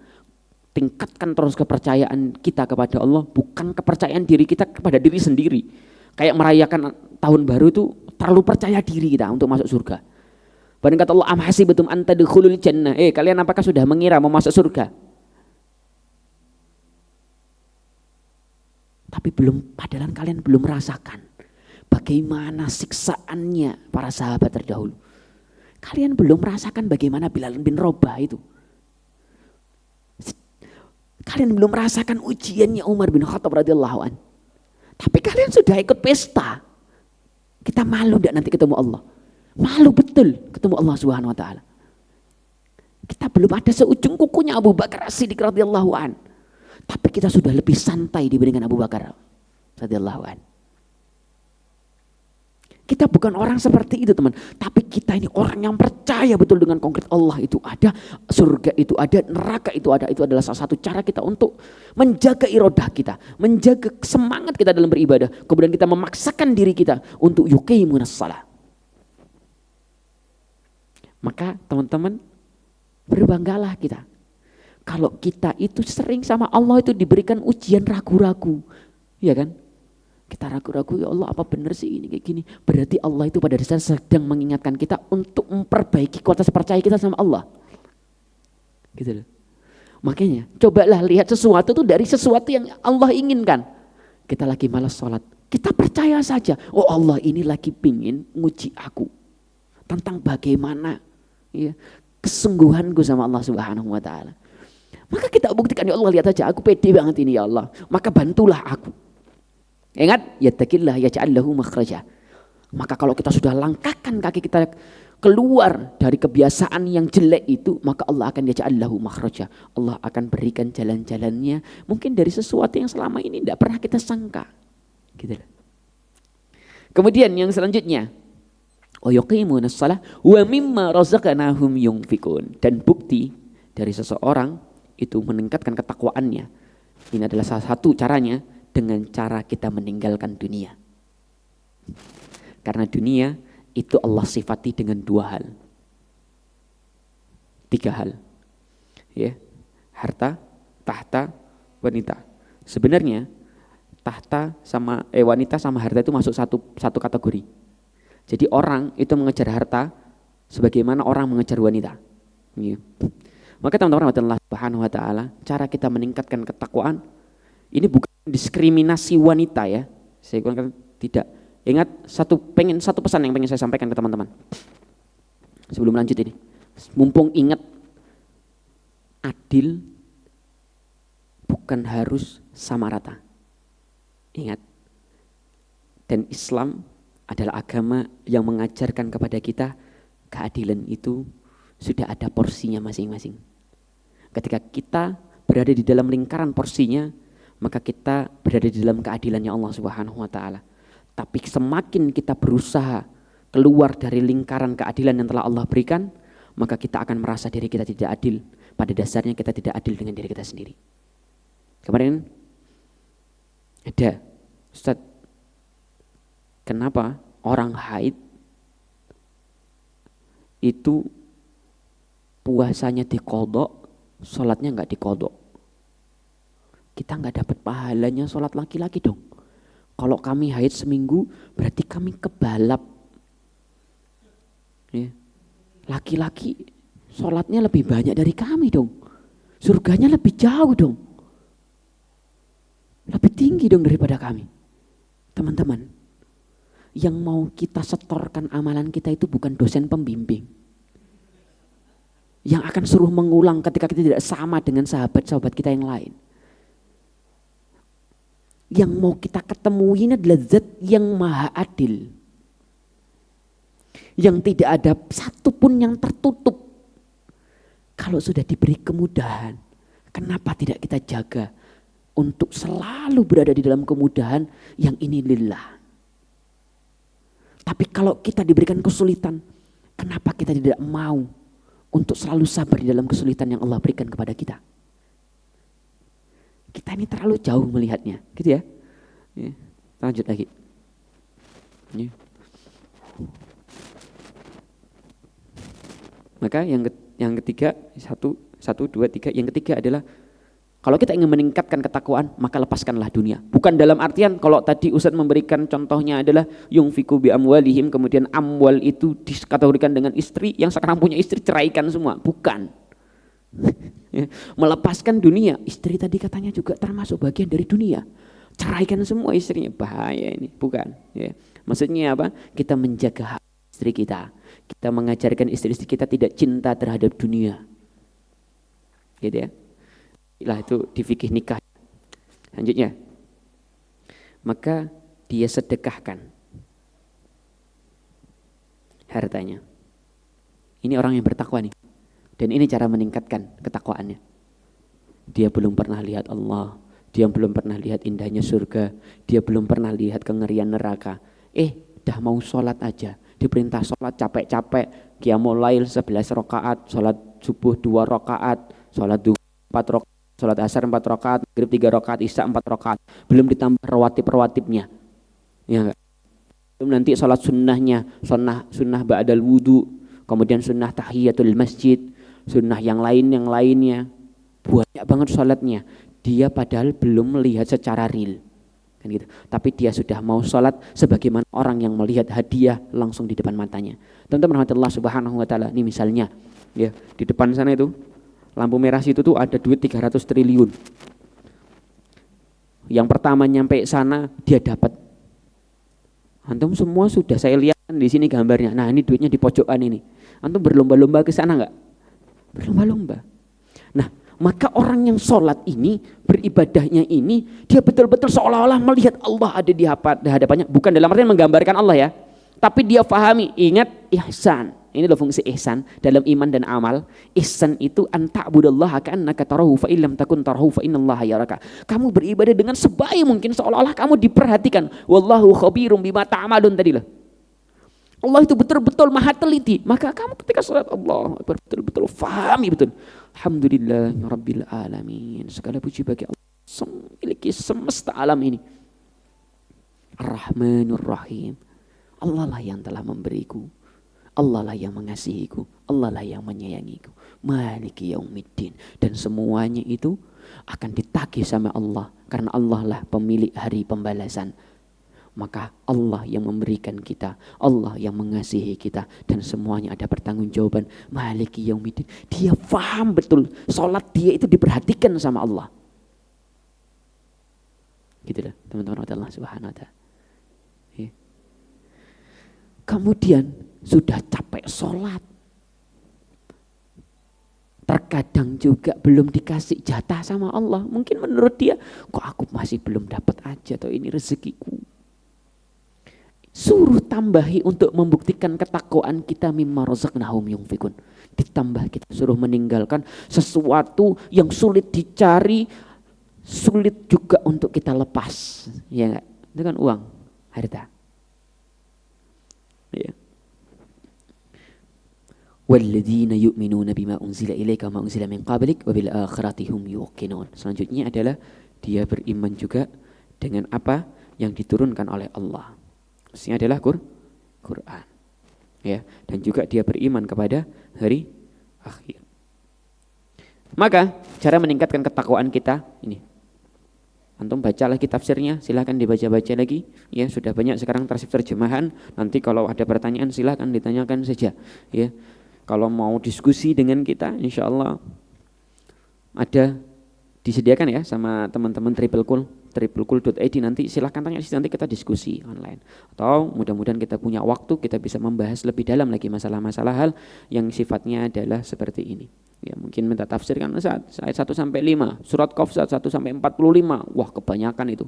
tingkatkan terus kepercayaan kita kepada Allah, bukan kepercayaan diri kita kepada diri sendiri. Kayak merayakan tahun baru itu terlalu percaya diri kita untuk masuk surga. Bahkan kata Allah, am hasibatum an tadkhulul jannah. Kalian apakah sudah mengira mau masuk surga? Tapi belum, padahal kalian belum merasakan bagaimana siksaannya para sahabat terdahulu. Kalian belum merasakan bagaimana Bilal bin Rabah itu. Kalian belum merasakan ujiannya Umar bin Khattab radhiyallahu an. Tapi kalian sudah ikut pesta. Kita malu enggak nanti ketemu Allah? Malu betul ketemu Allah Subhanahu wa taala. Kita belum ada seujung kukunya Abu Bakar As-Siddiq radhiyallahu an. Tapi kita sudah lebih santai dibandingkan Abu Bakar radhiyallahu an. Kita bukan orang seperti itu teman, tapi kita ini orang yang percaya betul dengan konkret Allah itu ada, surga itu ada, neraka itu ada. Itu adalah salah satu cara kita untuk menjaga irodah kita, menjaga semangat kita dalam beribadah. Kemudian kita memaksakan diri kita untuk yuqimunas shalah. Maka teman-teman, berbanggalah kita. Kalau kita itu sering sama Allah itu diberikan ujian ragu-ragu, ya kan? Kita ragu-ragu, ya Allah apa benar sih ini kayak gini? Berarti Allah itu pada dasarnya sedang mengingatkan kita untuk memperbaiki kualitas percaya kita sama Allah. Gitu loh. Makanya cobalah lihat sesuatu itu dari sesuatu yang Allah inginkan. Kita lagi malas sholat, kita percaya saja, oh Allah ini lagi pingin nguji aku tentang bagaimana ya, kesungguhanku sama Allah Subhanahu wa ta'ala. Maka kita buktikan, ya Allah lihat aja aku pede banget ini ya Allah, maka bantulah aku. Ingat, yattaqillah yaj'al lahu makhraja. Maka kalau kita sudah langkahkan kaki kita keluar dari kebiasaan yang jelek itu, maka Allah akan yaj'al lahu makhraja. Allah akan berikan jalan-jalannya mungkin dari sesuatu yang selama ini tidak pernah kita sangka. Gitu. Kemudian yang selanjutnya, wa yuqimunas shalah wa mimma razaqnahum yunfikun. Dan bukti dari seseorang itu meningkatkan ketakwaannya, ini adalah salah satu caranya, dengan cara kita meninggalkan dunia. Karena dunia itu Allah sifati dengan 2 hal, 3 hal, ya, harta, tahta, wanita. Sebenarnya tahta sama wanita sama harta itu masuk satu kategori. Jadi orang itu mengejar harta sebagaimana orang mengejar wanita. Ya. Maka teman-teman Allah Subhanahu wa ta'ala, cara kita meningkatkan ketakwaan ini bukan diskriminasi wanita ya. Saya katakan tidak. Ingat satu pesan yang pengen saya sampaikan ke teman-teman. Sebelum lanjut ini. Mumpung ingat, adil bukan harus sama rata. Ingat. Dan Islam adalah agama yang mengajarkan kepada kita keadilan itu sudah ada porsinya masing-masing. Ketika kita berada di dalam lingkaran porsinya, maka kita berada di dalam keadilannya Allah Subhanahu wa ta'ala. Tapi semakin kita berusaha keluar dari lingkaran keadilan yang telah Allah berikan, maka kita akan merasa diri kita tidak adil. Pada dasarnya kita tidak adil dengan diri kita sendiri. Kemarin ada, Ustaz, kenapa orang haid itu puasanya diqodok, sholatnya nggak diqodok? Kita nggak dapat pahalanya sholat laki-laki dong. Kalau kami haid seminggu berarti kami kebalap. Ya. Laki-laki sholatnya lebih banyak dari kami dong. Surganya lebih jauh dong. Lebih tinggi dong daripada kami. Teman-teman, yang mau kita setorkan amalan kita itu bukan dosen pembimbing. Yang akan suruh mengulang ketika kita tidak sama dengan sahabat-sahabat kita yang lain. Yang mau kita ketemuin adalah zat yang maha adil. Yang tidak ada satupun yang tertutup. Kalau sudah diberi kemudahan, kenapa tidak kita jaga untuk selalu berada di dalam kemudahan yang ini lillah. Tapi kalau kita diberikan kesulitan, kenapa kita tidak mau untuk selalu sabar di dalam kesulitan yang Allah berikan kepada kita? Kita ini terlalu jauh melihatnya, gitu ya. Ya, lanjut lagi. Ya. Maka yang ketiga, satu, dua, tiga. Yang ketiga adalah kalau kita ingin meningkatkan ketakwaan, maka lepaskanlah dunia. Bukan dalam artian kalau tadi Ustaz memberikan contohnya adalah yunfiku bi amwalihim, kemudian amwal itu dikategorikan dengan istri, yang sekarang punya istri ceraikan semua. Bukan. Ya, melepaskan dunia, istri tadi katanya juga termasuk bagian dari dunia. Ceraikan semua istrinya, bahaya ini, bukan. Ya. Maksudnya apa? Kita menjaga hak istri kita. Kita mengajarkan istri-istri kita tidak cinta terhadap dunia. Gitu ya. Lah itu di fikih nikah. Lanjutnya. Maka dia sedekahkan hartanya. Ini orang yang bertakwa nih. Dan ini cara meningkatkan ketakwaannya. Dia belum pernah lihat Allah, dia belum pernah lihat indahnya surga, dia belum pernah lihat kengerian neraka. Dah mau sholat aja, diperintah sholat capek-capek, qiyamul lail 11 rakaat, sholat subuh 2 rakaat, sholat duha 4 rakaat, sholat asar 4 rakaat, maghrib 3 rakaat, isya 4 rakaat, belum ditambah rawatib-rawatibnya. Ya enggak? Belum nanti sholat sunnahnya, sunnah ba'dal wudu, kemudian sunnah tahiyatul masjid, sunnah yang lainnya. Banyak banget sholatnya. Dia padahal belum melihat secara real. Kan gitu. Tapi dia sudah mau sholat sebagaimana orang yang melihat hadiah langsung di depan matanya. Teman-teman Allah Subhanahu wa taala, ini misalnya ya, di depan sana itu lampu merah situ tuh ada duit 300 triliun. Yang pertama nyampe sana dia dapat. Antum semua sudah saya lihat di sini gambarnya. Nah, ini duitnya di pojokan ini. Antum berlomba-lomba ke sana enggak? Berlomba-lomba. Nah, maka orang yang sholat ini, beribadahnya ini, dia betul-betul seolah-olah melihat Allah ada di hadapannya. Bukan dalam artian menggambarkan Allah ya, tapi dia pahami. Ingat ihsan, ini loh fungsi ihsan dalam iman dan amal. Ihsan itu anta'budallaha ka'annaka tarahu fa illam takun tarahu fa innallaha yaraka. Kamu beribadah dengan sebaik mungkin seolah-olah kamu diperhatikan. Wallahu khabirum bima ta'malun tadi loh. Allah itu betul-betul maha teliti. Maka kamu ketika sholat Allah betul-betul fahami betul. Alhamdulillah Rabbil Alamin. Segala puji bagi Allah memiliki semesta alam ini. Ar-Rahmanur Rahim. Allah lah yang telah memberiku. Allah lah yang mengasihiku. Allah lah yang menyayangiku. Maliki yaumiddin. Dan semuanya itu akan ditagih sama Allah. Karena Allah lah pemilik hari pembalasan. Maka Allah yang memberikan kita, Allah yang mengasihi kita, dan semuanya ada pertanggungjawaban. Maliki yaumiddin. Dia paham betul sholat dia itu diperhatikan sama Allah. Gitulah teman-teman Allah Subhanahu wa taala. Ya. Kemudian sudah capek sholat, terkadang juga belum dikasih jatah sama Allah. Mungkin menurut dia, kok aku masih belum dapat aja, atau ini rezekiku. Suruh tambahi untuk membuktikan ketakwaan kita, mimma razaqnahum yunfikun. Ditambah, kita suruh meninggalkan sesuatu yang sulit dicari, sulit juga untuk kita lepas. Ya enggak? Itu kan uang, harta. Ya. Walladzina yu'minuna bima unzila ilaika wa ma unzila min qablik wa bil akhirati hum yuqinun. Selanjutnya adalah dia beriman juga dengan apa yang diturunkan oleh Allah. Maksudnya adalah Quran. Ya, dan juga dia beriman kepada hari akhir. Maka cara meningkatkan ketakwaan kita ini. Antum baca lagi tafsirnya, silahkan dibaca-baca lagi. Ya, sudah banyak sekarang terjemahan. Nanti kalau ada pertanyaan silahkan ditanyakan saja. Ya, kalau mau diskusi dengan kita, insya Allah ada disediakan ya sama teman-teman triplecool.id. Nanti silahkan tanya, nanti kita diskusi online. Atau mudah-mudahan kita punya waktu, kita bisa membahas lebih dalam lagi masalah-masalah hal yang sifatnya adalah seperti ini. Ya, mungkin minta tafsir kan ayat 1 sampai 5, surat Qaf 1 sampai 45. Wah, kebanyakan itu.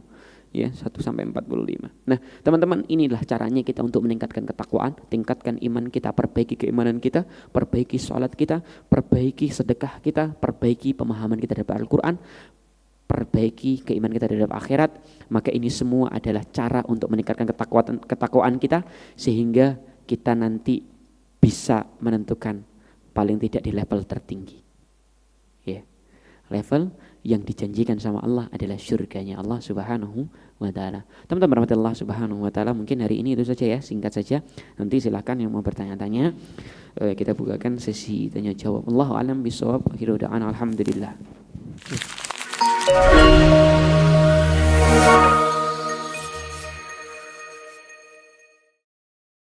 Ya, 1 sampai 45. Nah, teman-teman, inilah caranya kita untuk meningkatkan ketakwaan, tingkatkan iman kita, perbaiki keimanan kita, perbaiki sholat kita, perbaiki sedekah kita, perbaiki pemahaman kita terhadap Al-Qur'an, perbaiki keimanan kita terhadap akhirat. Maka ini semua adalah cara untuk meningkatkan ketakwaan kita, sehingga kita nanti bisa menentukan paling tidak di level tertinggi. Ya. Level yang dijanjikan sama Allah adalah surganya Allah Subhanahu wa taala. Teman-teman rahmatullah Subhanahu wa taala, mungkin hari ini itu saja ya, singkat saja. Nanti silakan yang mau bertanya-tanya, kita bukakan sesi tanya jawab. Allahu a'lam bishawab. Akhiru da'ana alhamdulillah.